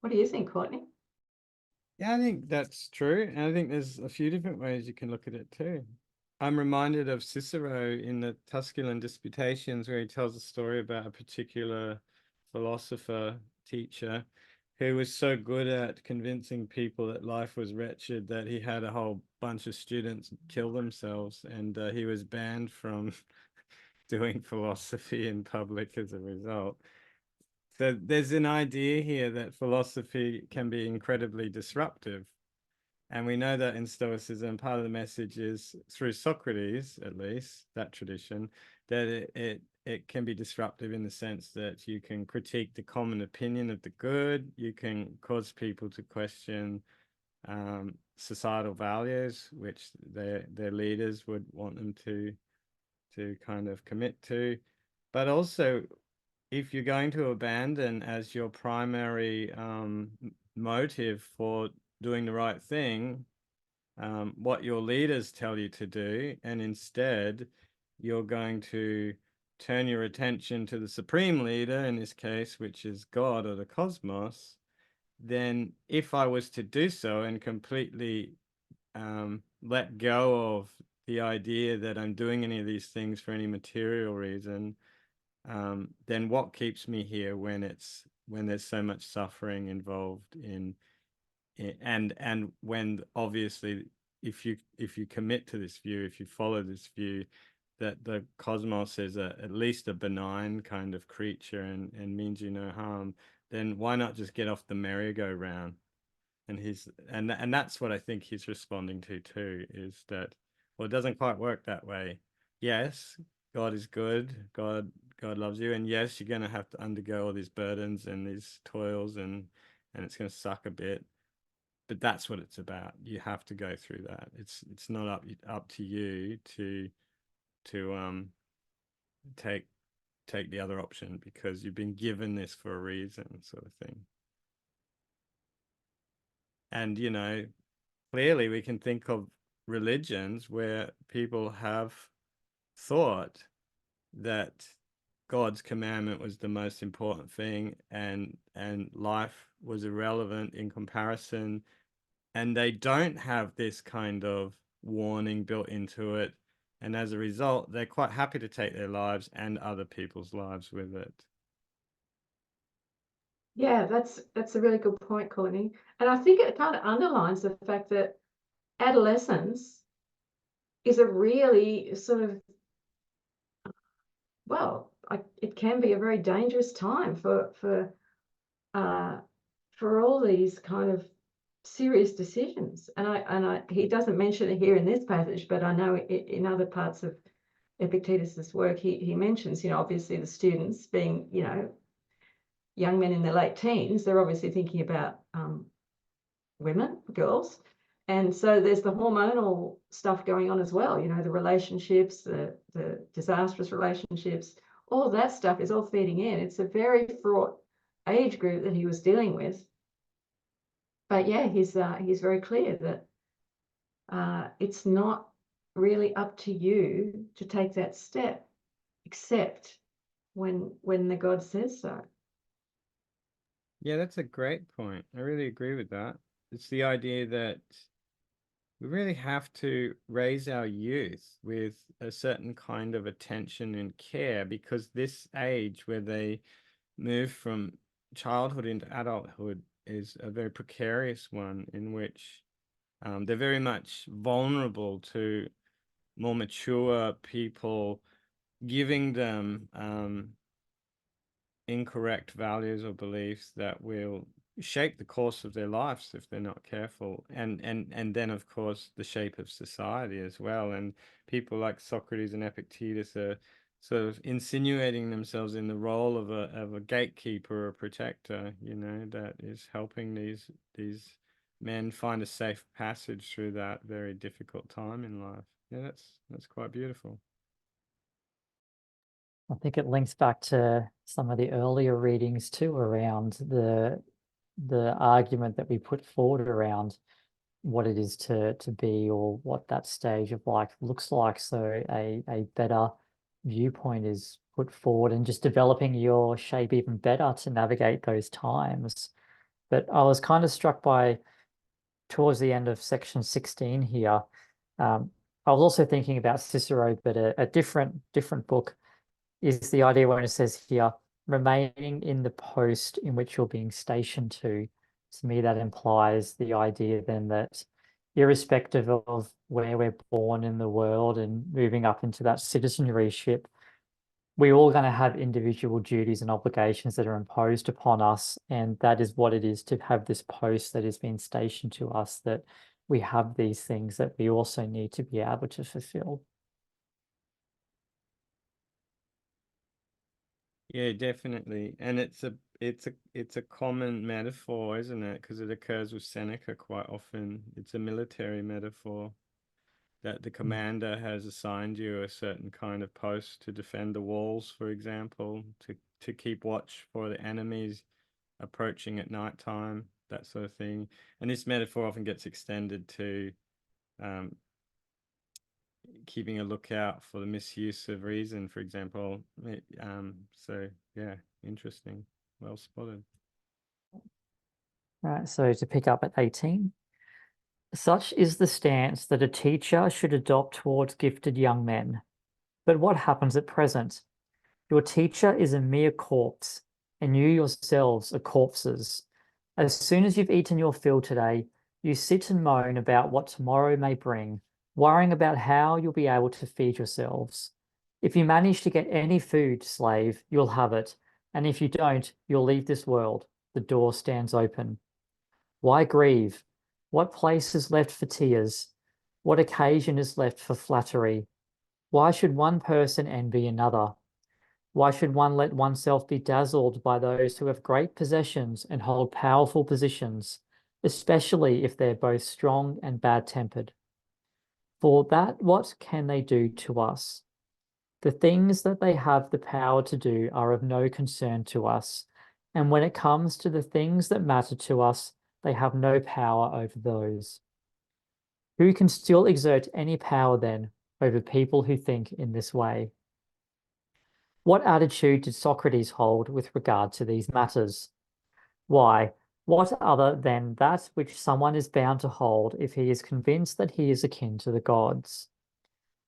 What do you think, Courtney? Yeah, I think that's true. And I think there's a few different ways you can look at it too. I'm reminded of Cicero in the Tusculan Disputations, where he tells a story about a particular philosopher teacher who was so good at convincing people that life was wretched that he had a whole bunch of students kill themselves, and he was banned from doing philosophy in public as a result. So there's an idea here that philosophy can be incredibly disruptive. And we know that in Stoicism, part of the message is, through Socrates, at least, that tradition, that it can be disruptive in the sense that you can critique the common opinion of the good, you can cause people to question societal values, which their leaders would want them to kind of commit to. But also, if you're going to abandon as your primary motive for doing the right thing, what your leaders tell you to do, and instead you're going to turn your attention to the supreme leader, in this case, which is God or the cosmos, then if I was to do so and completely let go of the idea that I'm doing any of these things for any material reason, then what keeps me here when there's so much suffering involved and when obviously if you commit to this view, if you follow this view that the cosmos is at least a benign kind of creature and means you no harm, then why not just get off the merry-go-round? And that's what I think he's responding to too, is that, well, it doesn't quite work that way. Yes, God is good, God loves you, and yes, you're going to have to undergo all these burdens and these toils, and it's going to suck a bit, but that's what it's about. You have to go through that. It's not up to you to take the other option, because you've been given this for a reason, sort of thing. And clearly we can think of religions where people have thought that God's commandment was the most important thing, and life was irrelevant in comparison, and they don't have this kind of warning built into it, and as a result they're quite happy to take their lives and other people's lives with it. Yeah, that's a really good point, Courtney. And I think it kind of underlines the fact that adolescence is a really sort of, well, it can be a very dangerous time for all these kind of serious decisions. And he doesn't mention it here in this passage, but I know in other parts of Epictetus's work, he mentions, obviously the students being, young men in their late teens, they're obviously thinking about women, girls. And so there's the hormonal stuff going on as well, the relationships, the disastrous relationships, all of that stuff is all feeding in. It's a very fraught age group that he was dealing with. But yeah, he's very clear that it's not really up to you to take that step, except when the God says so. Yeah, that's a great point. I really agree with that. It's the idea that we really have to raise our youth with a certain kind of attention and care, because this age where they move from childhood into adulthood is a very precarious one, in which they're very much vulnerable to more mature people giving them incorrect values or beliefs that will shape the course of their lives if they're not careful, and then of course the shape of society as well. And people like Socrates and Epictetus are sort of insinuating themselves in the role of a gatekeeper or a protector, that is helping these men find a safe passage through that very difficult time in life. Yeah, that's quite beautiful. I think it links back to some of the earlier readings too, around the argument that we put forward around what it is to be, or what that stage of life looks like. So a better viewpoint is put forward, and just developing your shape even better to navigate those times. But I was kind of struck by, towards the end of section 16 here, I was also thinking about Cicero, but a different book, is the idea when it says here, remaining in the post in which you're being stationed to. To me, that implies the idea then that irrespective of where we're born in the world and moving up into that citizenryship, we're all going to have individual duties and obligations that are imposed upon us. And that is what it is to have this post that has been stationed to us, that we have these things that we also need to be able to fulfill. Yeah, definitely. And it's a common metaphor, isn't it? Because it occurs with Seneca quite often. It's a military metaphor that the commander has assigned you a certain kind of post to defend the walls, for example, to keep watch for the enemies approaching at nighttime, that sort of thing. And this metaphor often gets extended to um, keeping a lookout for the misuse of reason, for example. So yeah, interesting. Well spotted. All right, so to pick up at 18. Such is the stance that a teacher should adopt towards gifted young men. But what happens at present? Your teacher is a mere corpse, and you yourselves are corpses. As soon as you've eaten your fill today, you sit and moan about what tomorrow may bring, worrying about how you'll be able to feed yourselves. If you manage to get any food, slave, you'll have it, and if you don't, you'll leave this world. The door stands open. Why grieve? What place is left for tears? What occasion is left for flattery? Why should one person envy another? Why should one let oneself be dazzled by those who have great possessions and hold powerful positions, especially if they're both strong and bad-tempered? For that, what can they do to us? The things that they have the power to do are of no concern to us, and when it comes to the things that matter to us, they have no power over those. Who can still exert any power then over people who think in this way? What attitude did Socrates hold with regard to these matters? Why, what other than that which someone is bound to hold if he is convinced that he is akin to the gods?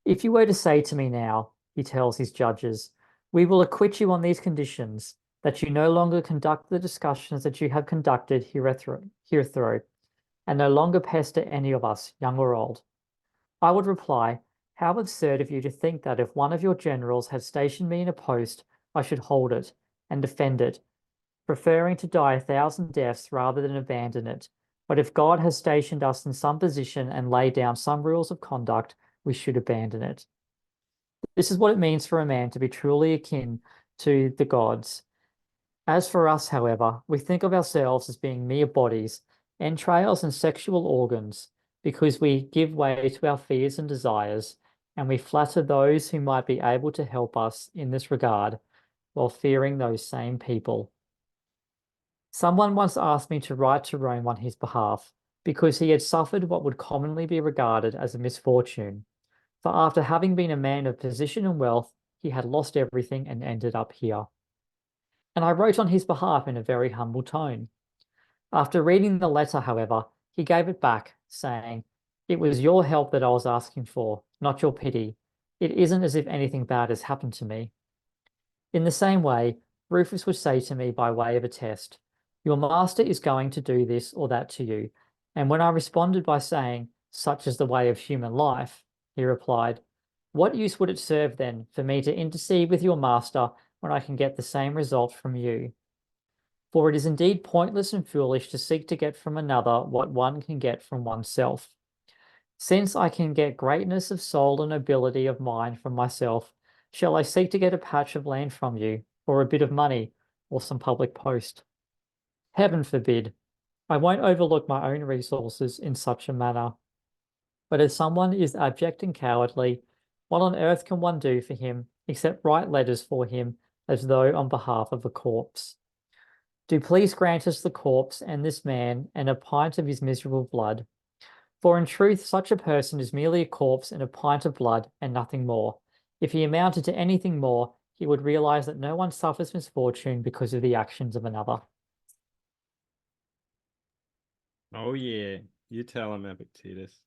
If you were to say to me now, he tells his judges, we will acquit you on these conditions, that you no longer conduct the discussions that you have conducted hitherto, and no longer pester any of us, young or old. I would reply, how absurd of you to think that if one of your generals had stationed me in a post, I should hold it and defend it, preferring to die 1,000 deaths rather than abandon it. But if God has stationed us in some position and laid down some rules of conduct, we should abandon it. This is what it means for a man to be truly akin to the gods. As for us, however, we think of ourselves as being mere bodies, entrails and sexual organs, because we give way to our fears and desires, and we flatter those who might be able to help us in this regard, while fearing those same people. Someone once asked me to write to Rome on his behalf, because he had suffered what would commonly be regarded as a misfortune. For after having been a man of position and wealth, he had lost everything and ended up here. And I wrote on his behalf in a very humble tone. After reading the letter, however, he gave it back, saying, "It was your help that I was asking for, not your pity. It isn't as if anything bad has happened to me." In the same way, Rufus would say to me by way of a test, "Your master is going to do this or that to you." And when I responded by saying, "Such is the way of human life," he replied, "What use would it serve then for me to intercede with your master when I can get the same result from you? For it is indeed pointless and foolish to seek to get from another what one can get from oneself. Since I can get greatness of soul and nobility of mind from myself, shall I seek to get a patch of land from you, or a bit of money, or some public post? Heaven forbid. I won't overlook my own resources in such a manner. But if someone is abject and cowardly, what on earth can one do for him except write letters for him as though on behalf of a corpse? Do please grant us the corpse and this man and a pint of his miserable blood. For in truth, such a person is merely a corpse and a pint of blood and nothing more. If he amounted to anything more, he would realize that no one suffers misfortune because of the actions of another. Oh yeah, you tell him, Epictetus.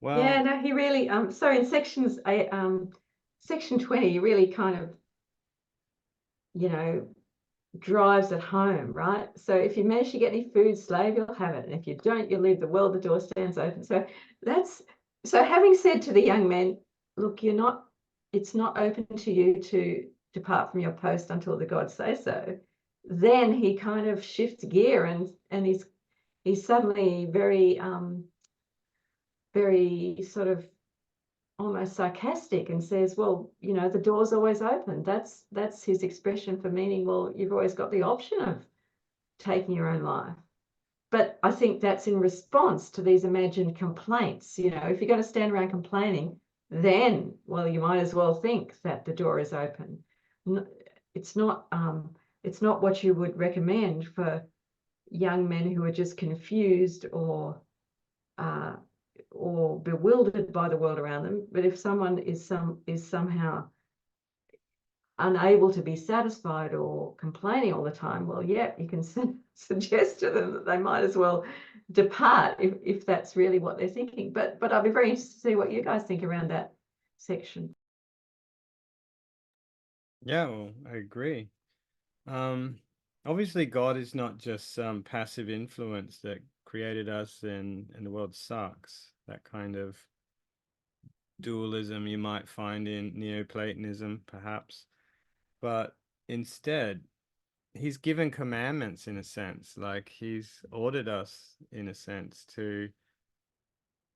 Well, Yeah, no, he really so in section 20, he really kind of, you know, drives it home, right? So if you manage to get any food, slave, you'll have it. And if you don't, you leave the world, the door stands open. So having said to the young man, look, it's not open to you to depart from your post until the gods say so. Then he kind of shifts gear and he's suddenly very sort of almost sarcastic and says, well, the door's always open. That's his expression for meaning, well, you've always got the option of taking your own life. But I think that's in response to these imagined complaints. If you're going to stand around complaining, then, well, you might as well think that the door is open. It's not what you would recommend for young men who are just confused or bewildered by the world around them. But if someone is somehow unable to be satisfied or complaining all the time, well, yeah, you can suggest to them that they might as well depart if that's really what they're thinking. But I'd be very interested to see what you guys think around that section. yeah, well, I agree. Obviously God is not just some passive influence that created us and the world sucks. That kind of dualism you might find in Neoplatonism, perhaps. But instead, he's given commandments in a sense, like he's ordered us in a sense to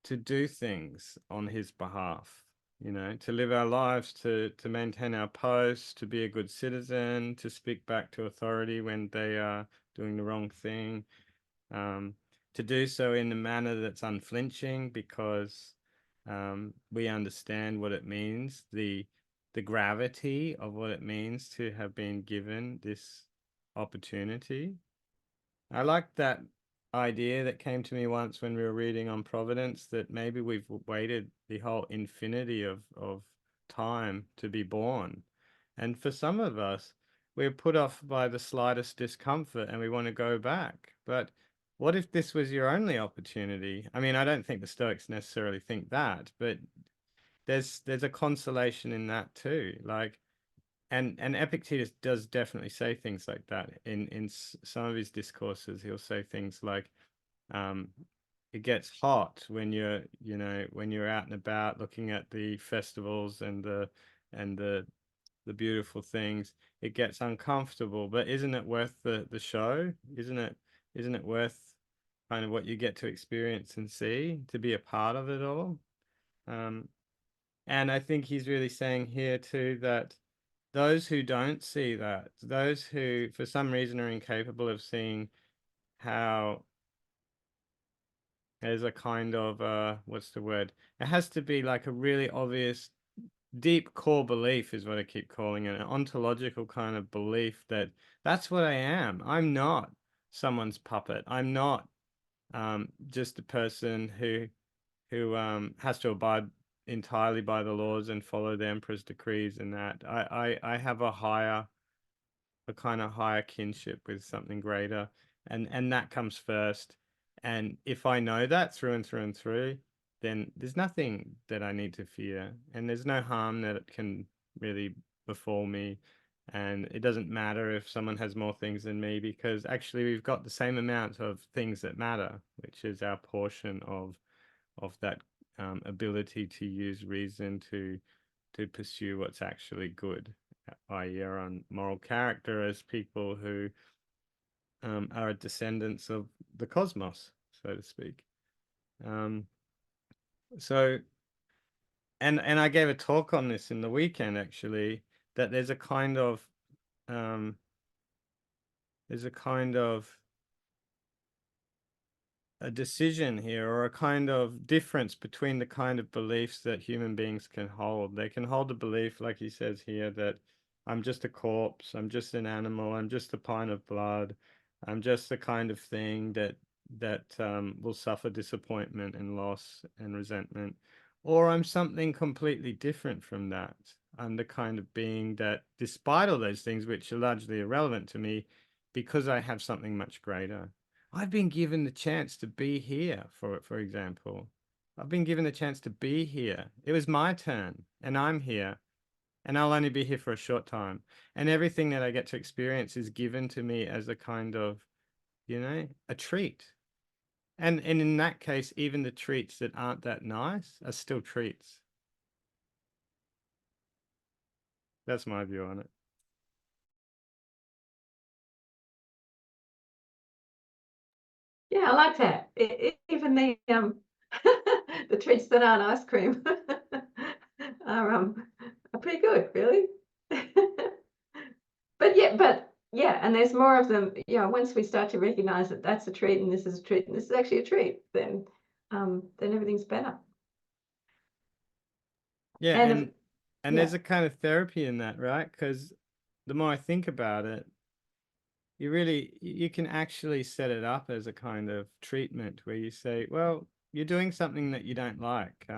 do things on his behalf, to live our lives, to maintain our posts, to be a good citizen, to speak back to authority when they are doing the wrong thing, to do so in a manner that's unflinching because we understand what it means, the gravity of what it means to have been given this opportunity. I like that idea that came to me once when we were reading on Providence, that maybe we've waited the whole infinity of time to be born. And for some of us, we're put off by the slightest discomfort and we want to go back. But what if this was your only opportunity? I mean, I don't think the Stoics necessarily think that, but there's a consolation in that too. Like, and Epictetus does definitely say things like that in some of his discourses. He'll say things like, it gets hot when you're, when you're out and about looking at the festivals and the beautiful things. It gets uncomfortable, but isn't it worth the show? Isn't it worth kind of what you get to experience and see, to be a part of it all? And I think he's really saying here too that those who don't see that, those who for some reason are incapable of seeing how there's a kind of what's the word? It has to be like a really obvious deep core belief is what I keep calling it, an ontological kind of belief that that's what I am. I'm not someone's puppet. I'm not just a person who has to abide entirely by the laws and follow the emperor's decrees and that. I have a kind of higher kinship with something greater, and that comes first. And if I know that through and through and through, then there's nothing that I need to fear, and there's no harm that it can really befall me. And it doesn't matter if someone has more things than me, because actually we've got the same amount of things that matter, which is our portion of that ability to use reason to pursue what's actually good, i.e. our own moral character as people who are descendants of the cosmos, so to speak. So, and I gave a talk on this in the weekend, actually, that there's a kind of a decision here, or a kind of difference between the kind of beliefs that human beings can hold. They can hold a belief, like he says here, that I'm just a corpse, I'm just an animal, I'm just a pint of blood, I'm just the kind of thing that will suffer disappointment and loss and resentment, or I'm something completely different from that. I'm the kind of being that, despite all those things which are largely irrelevant to me, because I have something much greater. I've been given the chance to be here, for example. I've been given the chance to be here. It was my turn, and I'm here, and I'll only be here for a short time. And everything that I get to experience is given to me as a kind of, a treat. And in that case, even the treats that aren't that nice are still treats. That's my view on it. Yeah, I like that. Even the the treats that aren't ice cream are pretty good, really. But yeah, and there's more of them. Once we start to recognize that that's a treat and this is a treat and this is actually a treat, then everything's better. Yeah, And and there's a kind of therapy in that, right? Because the more I think about it, you can actually set it up as a kind of treatment where you say, well, you're doing something that you don't like,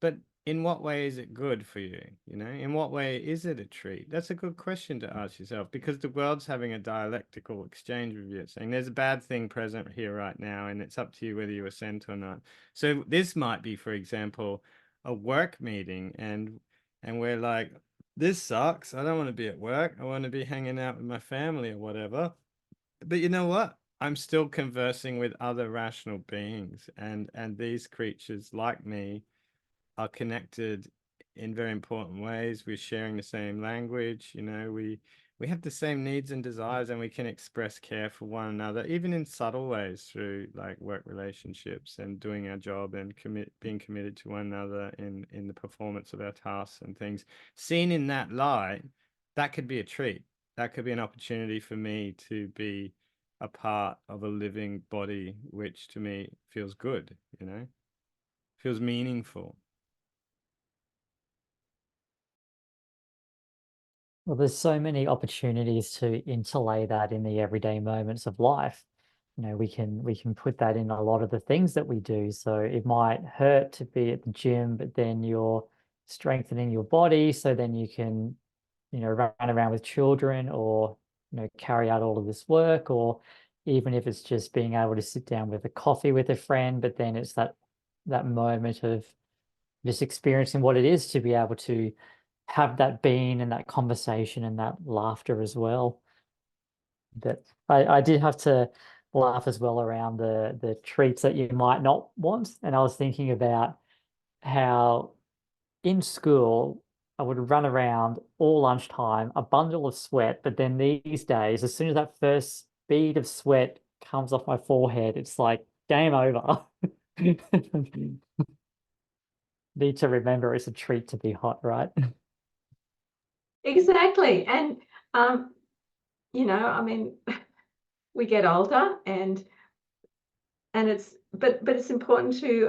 but in what way is it good for you? In what way is it a treat? That's a good question to ask yourself, because the world's having a dialectical exchange with you. It's saying there's a bad thing present here right now, and it's up to you whether you assent or not. So this might be, for example, a work meeting, and we're like, this sucks. I don't want to be at work. I want to be hanging out with my family or whatever. But you know what? I'm still conversing with other rational beings, and these creatures like me are connected in very important ways. We're sharing the same language. We have the same needs and desires, and we can express care for one another, even in subtle ways, through like work relationships and doing our job and being committed to one another in the performance of our tasks and things. Seen in that light, that could be a treat. That could be an opportunity for me to be a part of a living body, which to me feels good, feels meaningful. Well, there's so many opportunities to interlay that in the everyday moments of life. We can put that in a lot of the things that we do. So it might hurt to be at the gym, but then you're strengthening your body, so then you can, run around with children, or, carry out all of this work, or even if it's just being able to sit down with a coffee with a friend, but then it's that moment of just experiencing what it is to be able to have that being and that conversation and that laughter as well. That I did have to laugh as well around the treats that you might not want. And I was thinking about how in school I would run around all lunchtime, a bundle of sweat, but then these days, as soon as that first bead of sweat comes off my forehead, it's like game over. Need to remember it's a treat to be hot, right? Exactly. And I mean, we get older and it's but it's important to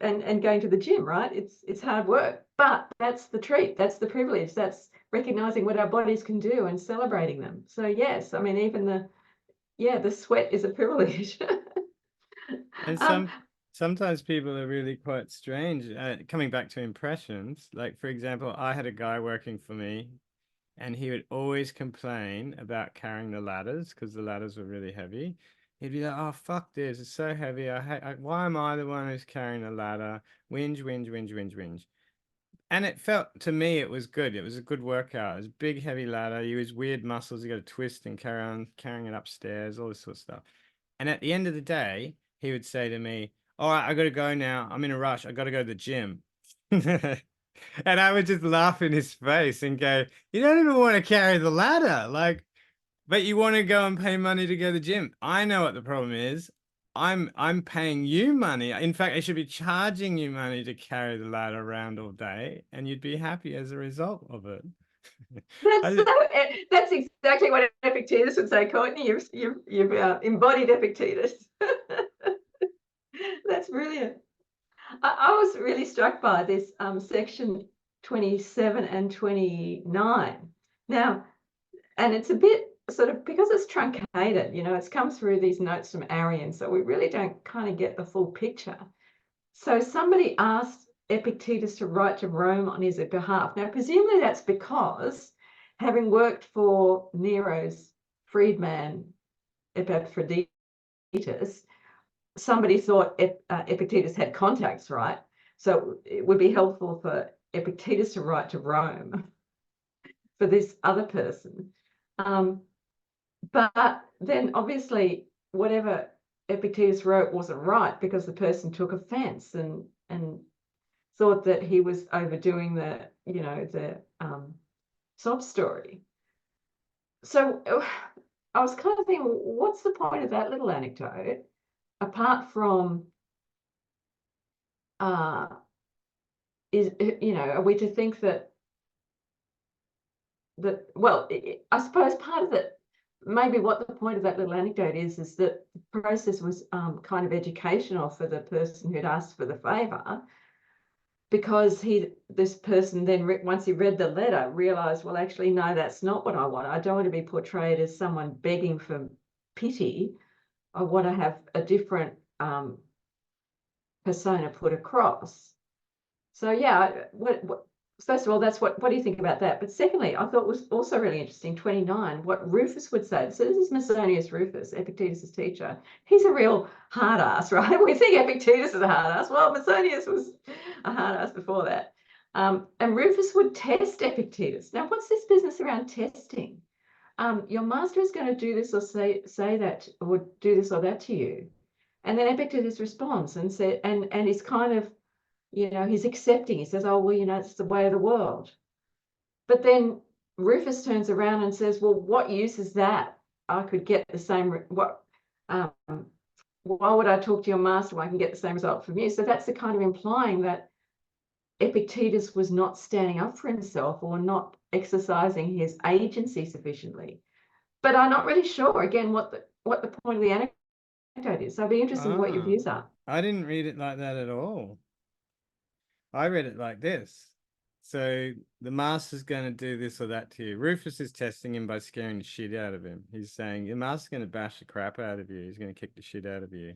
and going to the gym, right? It's hard work, but that's the treat, that's the privilege, that's recognizing what our bodies can do and celebrating them. So yes, I mean, even the sweat is a privilege. And sometimes people are really quite strange. Coming back to impressions, like for example, I had a guy working for me, and he would always complain about carrying the ladders because the ladders were really heavy. He'd be like, "Oh, fuck this! It's so heavy. Why am I the one who's carrying the ladder? Whinge, whinge, whinge, whinge, whinge." And it felt to me it was good. It was a good workout. It was a big, heavy ladder. You use weird muscles. You got to twist and carry on carrying it upstairs, all this sort of stuff. And at the end of the day, he would say to me, "All right, I got to go now. I'm in a rush. I got to go to the gym." And I would just laugh in his face and go, "You don't even want to carry the ladder. Like, but you want to go and pay money to go to the gym. I know what the problem is. I'm paying you money. In fact, I should be charging you money to carry the ladder around all day, and you'd be happy as a result of it." That's exactly what Epictetus would say, Courtney. You've embodied Epictetus. That's brilliant. I was really struck by this section 27 and 29. Now, and it's a bit sort of, because it's truncated, it's come through these notes from Arian, so we really don't kind of get the full picture. So somebody asked Epictetus to write to Rome on his behalf. Now, presumably that's because, having worked for Nero's freedman, Epictetus, somebody thought Epictetus had contacts, right? So it would be helpful for Epictetus to write to Rome for this other person. But then obviously whatever Epictetus wrote wasn't right, because the person took offense and thought that he was overdoing the sob story. So I was kind of thinking, what's the point of that little anecdote, apart from are we to think that well, I suppose part of it, maybe what the point of that little anecdote is that the process was kind of educational for the person who'd asked for the favor, because this person then, once he read the letter, realized, well, actually, no, that's not what I want. I don't want to be portrayed as someone begging for pity. I want to have a different persona put across. So yeah, first of all, that's what do you think about that? But secondly, I thought was also really interesting, 29, what Rufus would say. So this is Musonius Rufus, Epictetus's teacher. He's a real hard ass, right? We think Epictetus is a hard ass. Well, Musonius was a hard ass before that. And Rufus would test Epictetus. Now, what's this business around testing? Your master is going to do this or say that, or do this or that to you. And then Epictetus responds and said, and he's kind of, he's accepting. He says, oh, well, it's the way of the world. But then Rufus turns around and says, well, what use is that? I could get the same, why would I talk to your master when I can get the same result from you? So that's the kind of implying that Epictetus was not standing up for himself or not exercising his agency sufficiently. But I'm not really sure, again, what the point of the anecdote is. So I'd be interested in what your views are. I didn't read it like that at all. I read it like this. So the master's going to do this or that to you. Rufus is testing him by scaring the shit out of him. He's saying, the master's going to bash the crap out of you. He's going to kick the shit out of you.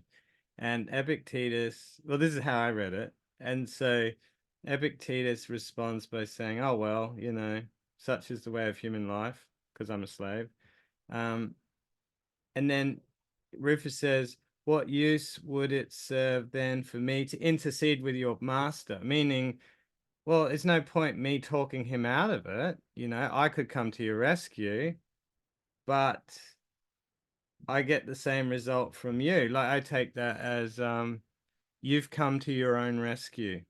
And Epictetus, well, this is how I read it. And so Epictetus responds by saying, oh, well, such is the way of human life, because I'm a slave. And then Rufus says, what use would it serve then for me to intercede with your master? Meaning, well, it's no point me talking him out of it. You know, I could come to your rescue, but I get the same result from you. Like, I take that as you've come to your own rescue.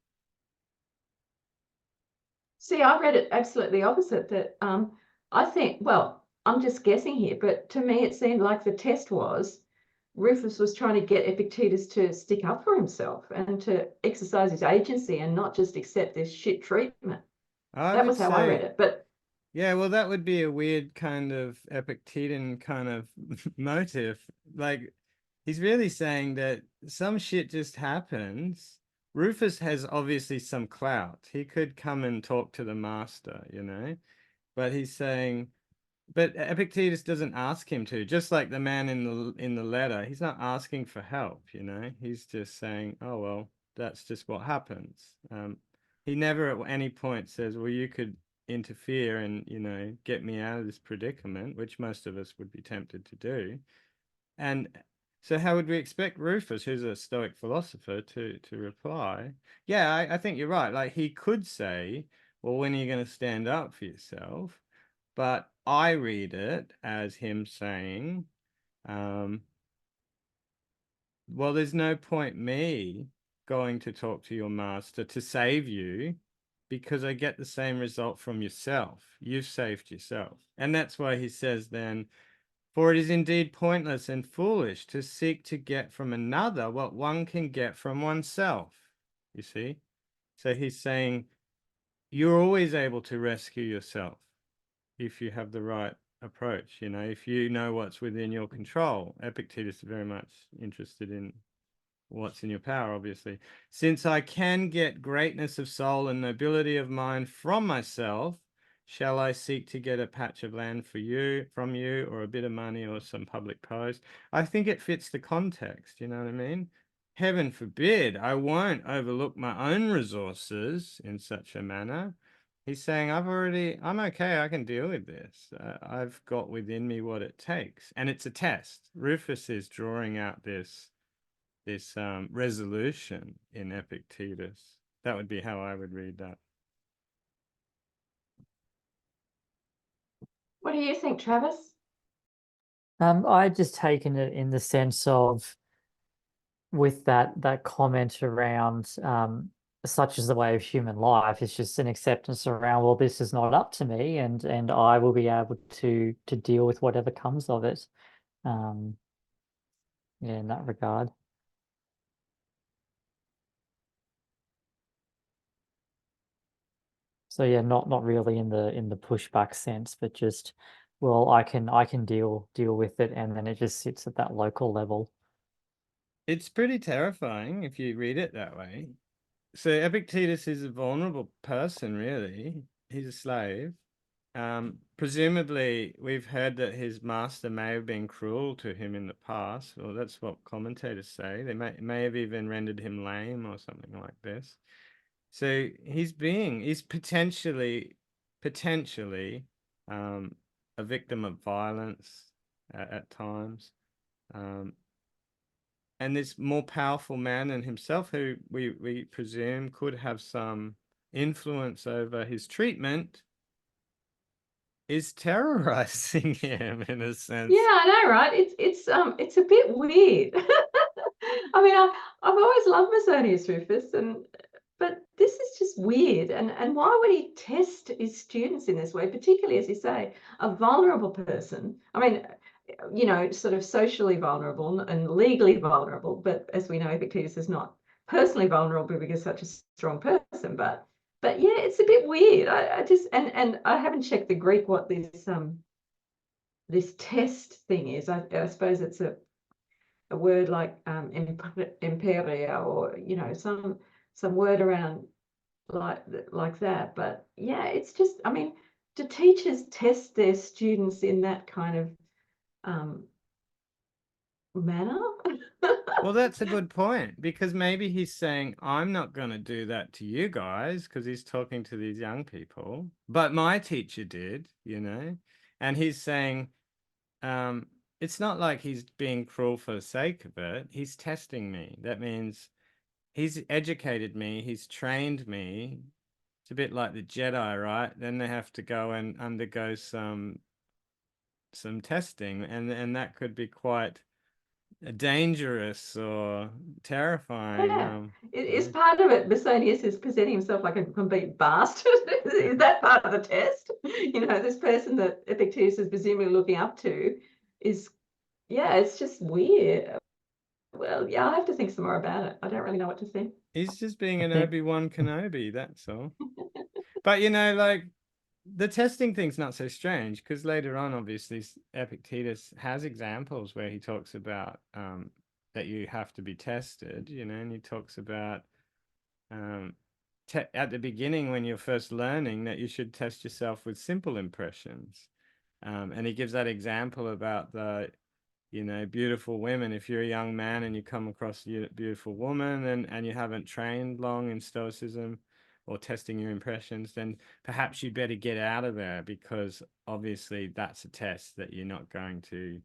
See, I read it absolutely opposite, that I think, well, I'm just guessing here, but to me it seemed like the test was Rufus was trying to get Epictetus to stick up for himself and to exercise his agency and not just accept this shit treatment. I That would was how I read say, it. But yeah, well, that would be a weird kind of Epictetan kind of motive. Like, he's really saying that some shit just happens. Rufus has obviously some clout. He could come and talk to the master, you know, but he's saying, but Epictetus doesn't ask him to, just like the man in the letter. He's not asking for help, you know. He's just saying, "Oh well, that's just what happens." He never at any point says, "Well, you could interfere and, you know, get me out of this predicament," which most of us would be tempted to do. And so, how would we expect Rufus, who's a Stoic philosopher, to reply? Yeah, I think you're right. Like, he could say, "Well, when are you going to stand up for yourself?" But I read it as him saying, well, there's no point me going to talk to your master to save you because I get the same result from yourself. You've saved yourself. And that's why he says then, for it is indeed pointless and foolish to seek to get from another what one can get from oneself. You see? So he's saying, you're always able to rescue yourself if you have the right approach, you know, if you know what's within your control. Epictetus is very much interested in what's in your power, obviously. Since I can get greatness of soul and nobility of mind from myself, shall I seek to get a patch of land for you, from you, or a bit of money or some public post? I think it fits the context, you know what I mean? Heaven forbid, I won't overlook my own resources in such a manner. He's saying, I'm okay, I can deal with this. I've got within me what it takes. And it's a test. Rufus is drawing out this resolution in Epictetus. That would be how I would read that. what do you think, Travis? I just taken it in the sense of with that comment around such is the way of human life. It's just an acceptance around, well, this is not up to me, and I will be able to deal with whatever comes of it. Yeah, in that regard. So yeah, not really in the pushback sense, but just, well, I can deal with it, and then it just sits at that local level. It's pretty terrifying if you read it that way. So Epictetus is a vulnerable person, really. He's a slave. Presumably, we've heard that his master may have been cruel to him in the past. Well, that's what commentators say. They may have even rendered him lame or something like this. So he's potentially a victim of violence at times. And this more powerful man than himself, who we presume could have some influence over his treatment, is terrorizing him in a Yeah, sense. I know, right? It's a bit weird. I mean, I've always loved Musonius Rufus, but this is just weird. And why would he test his students in this way, particularly, as you say, a vulnerable person? I mean, you know, sort of socially vulnerable and legally vulnerable, but as we know, Epictetus is not personally vulnerable because he's such a strong person. But yeah, it's a bit weird. I just and I haven't checked the Greek what this test thing is. I suppose it's a word like imperia, or you know, some word around like that. But yeah, it's just, I mean, do teachers test their students in that kind of manner? Well, that's a good point, because maybe he's saying, I'm not going to do that to you guys, because he's talking to these young people, but my teacher did, you know? And he's saying, it's not like he's being cruel for the sake of it. He's testing me. That means he's educated me, he's trained me. It's a bit like the Jedi, right? Then they have to go and undergo some testing, and that could be quite dangerous or terrifying. Yeah, is part of it. Bessonius is presenting himself like a complete bastard. Is that part of the test? You know, this person that Epictetus is presumably looking up to is, yeah, it's just weird. Well, yeah, I'll have to think some more about it. I don't really know what to think. He's just being I an think Obi-Wan Kenobi, that's all. But you know, like the testing thing's not so strange because later on, obviously, Epictetus has examples where he talks about that you have to be tested, you know, and he talks about at the beginning when you're first learning that you should test yourself with simple impressions. And he gives that example about the, you know, beautiful women. If you're a young man and you come across a beautiful woman and you haven't trained long in Stoicism or testing your impressions, then perhaps you'd better get out of there because obviously that's a test that you're not going to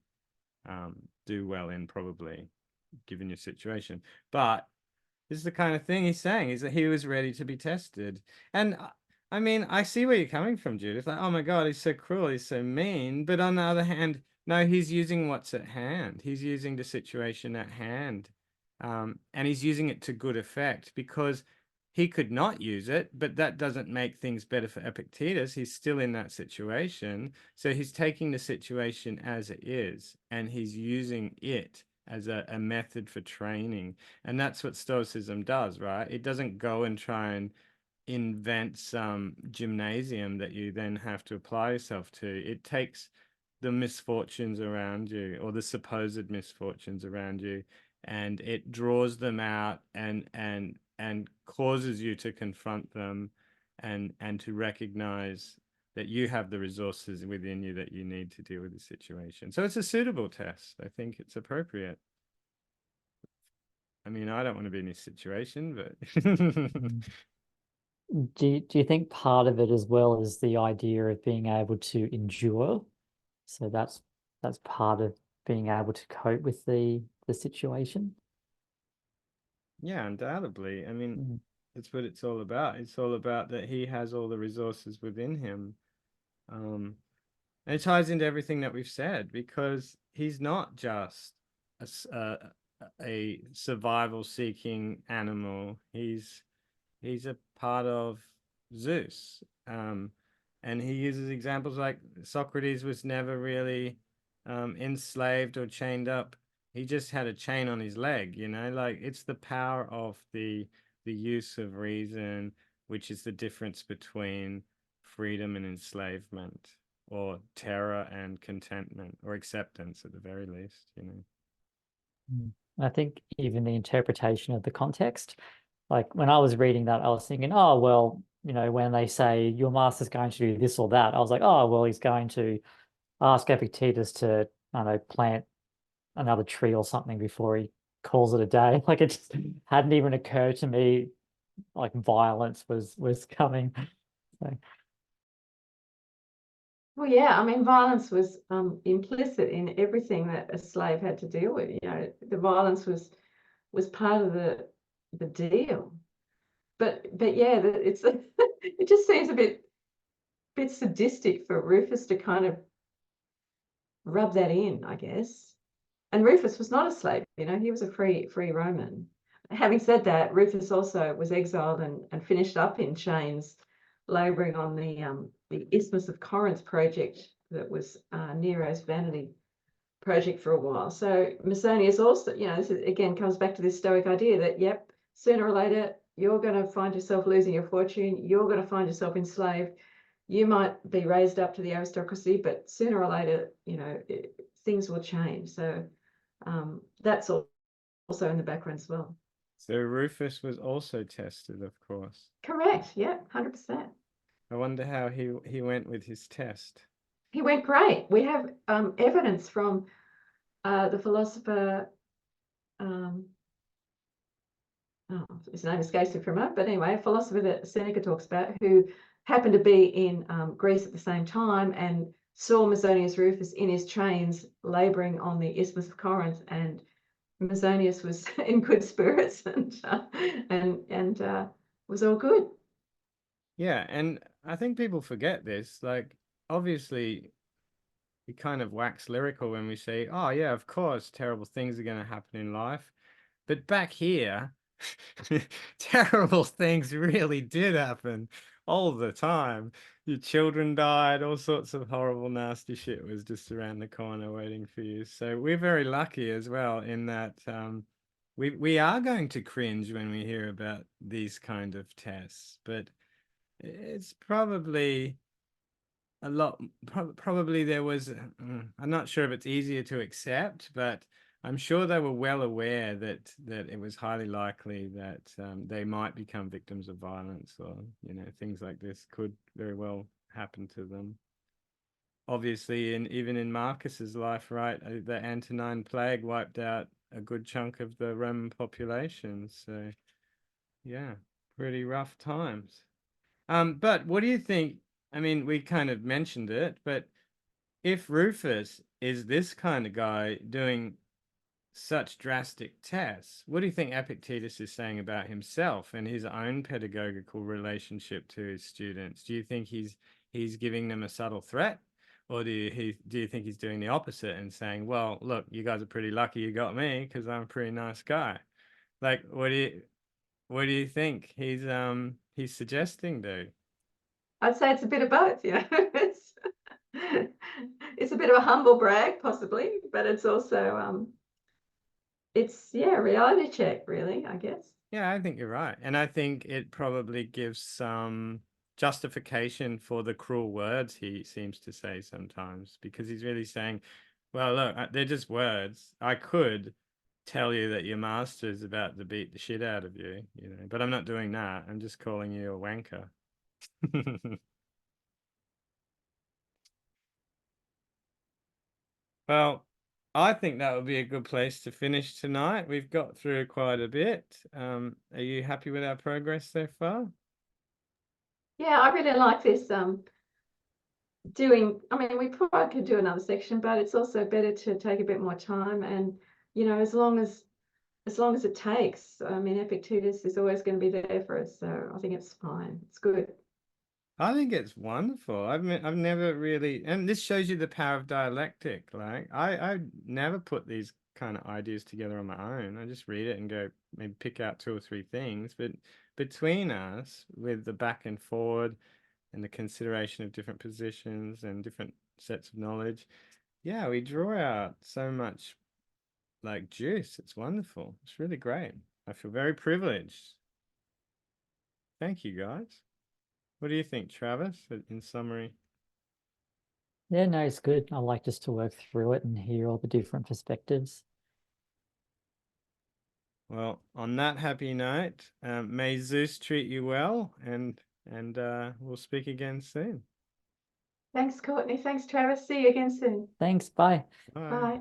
do well in, probably, given your situation. But this is the kind of thing he's saying, is that he was ready to be tested. And I mean, I see where you're coming from, Judith. Like, oh my God, he's so cruel, he's so mean. But on the other hand, no, he's using what's at hand. He's using the situation at hand. And he's using it to good effect because he could not use it, but that doesn't make things better for Epictetus. He's still in that situation. So he's taking the situation as it is, and he's using it as a method for training. And that's what Stoicism does, right? It doesn't go and try and invent some gymnasium that you then have to apply yourself to. It takes the misfortunes around you, or the supposed misfortunes around you, and it draws them out and causes you to confront them and to recognize that you have the resources within you that you need to deal with the situation. So it's a suitable test. I think it's appropriate. I mean, I don't want to be in this situation, but do you think part of it as well is the idea of being able to endure? So that's part of being able to cope with the situation. yeah, undoubtedly. I mean, that's what it's all about. It's all about that he has all the resources within him. And it ties into everything that we've said because he's not just a survival seeking animal. He's a part of Zeus. And he uses examples like Socrates was never really enslaved or chained up. He just had a chain on his leg, you know, like it's the power of the use of reason, which is the difference between freedom and enslavement, or terror and contentment, or acceptance at the very least, you know. I think even the interpretation of the context, like when I was reading that, I was thinking, oh, well, you know, when they say your master's going to do this or that, I was like, oh, well, he's going to ask Epictetus to, I don't know, plant another tree or something before he calls it a day. Like it just hadn't even occurred to me like violence was coming. So. Well, yeah, I mean, violence was implicit in everything that a slave had to deal with. You know, the violence was part of the deal. But yeah, it's it just seems a bit sadistic for Rufus to kind of rub that in, I guess. And Rufus was not a slave, you know, he was a free Roman. Having said that, Rufus also was exiled and finished up in chains, laboring on the Isthmus of Corinth project that was Nero's vanity project for a while. So Musonius also, you know, this is, again comes back to this Stoic idea that, yep, sooner or later, you're going to find yourself losing your fortune. You're going to find yourself enslaved. You might be raised up to the aristocracy, but sooner or later, you know, things will change. So that's also in the background as well. So Rufus was also tested, of course. Correct. Yeah, 100%. I wonder how he went with his test. He went great. We have evidence from the philosopher, his name escapes me for a moment, but anyway, a philosopher that Seneca talks about who happened to be in Greece at the same time and saw Musonius Rufus in his chains laboring on the Isthmus of Corinth, and Musonius was in good spirits and was all good. Yeah, and I think people forget this. Like, obviously, we kind of wax lyrical when we say, oh, yeah, of course, terrible things are going to happen in life. But back here, terrible things really did happen all the time. Your children died, all sorts of horrible, nasty shit was just around the corner waiting for you. So we're very lucky as well in that we are going to cringe when we hear about these kind of tests, but it's probably a lot. Probably there was. I'm not sure if it's easier to accept, but I'm sure they were well aware that it was highly likely that they might become victims of violence, or things like this could very well happen to them. Obviously, even in Marcus's life, right, the Antonine Plague wiped out a good chunk of the Roman population. So, yeah, pretty rough times. But what do you think? I mean, we kind of mentioned it, but if Rufus is this kind of guy doing such drastic tests, what do you think Epictetus is saying about himself and his own pedagogical relationship to his students? Do you think he's giving them a subtle threat, or do you think he's doing the opposite and saying, well, look, you guys are pretty lucky you got me because I'm a pretty nice guy? Like, what do you think he's suggesting, dude? I'd say it's a bit of both, it's a bit of a humble brag, possibly, but it's also it's reality check, really, I guess. Yeah, I think you're right. And I think it probably gives some justification for the cruel words he seems to say sometimes, because he's really saying, well, look, they're just words. I could tell you that your master is about to beat the shit out of you, but I'm not doing that. I'm just calling you a wanker. Well, I think that would be a good place to finish tonight. We've got through quite a bit. Are you happy with our progress so far? Yeah, I really like this. I mean, we probably could do another section, but it's also better to take a bit more time, and as long as it takes. I mean, Epictetus is always going to be there for us, so I think it's fine. It's good. I think it's wonderful. I've never really, and this shows you the power of dialectic. Like I never put these kind of ideas together on my own. I just read it and go maybe pick out two or three things. But between us, with the back and forward and the consideration of different positions and different sets of knowledge, yeah, we draw out so much like juice. It's wonderful. It's really great. I feel very privileged. Thank you, guys. What do you think, Travis, in summary? Yeah, no, it's good. I like just to work through it and hear all the different perspectives. Well, on that happy note, may Zeus treat you well, and we'll speak again soon. Thanks, Courtney. Thanks, Travis. See you again soon. Thanks, bye. Bye. Bye.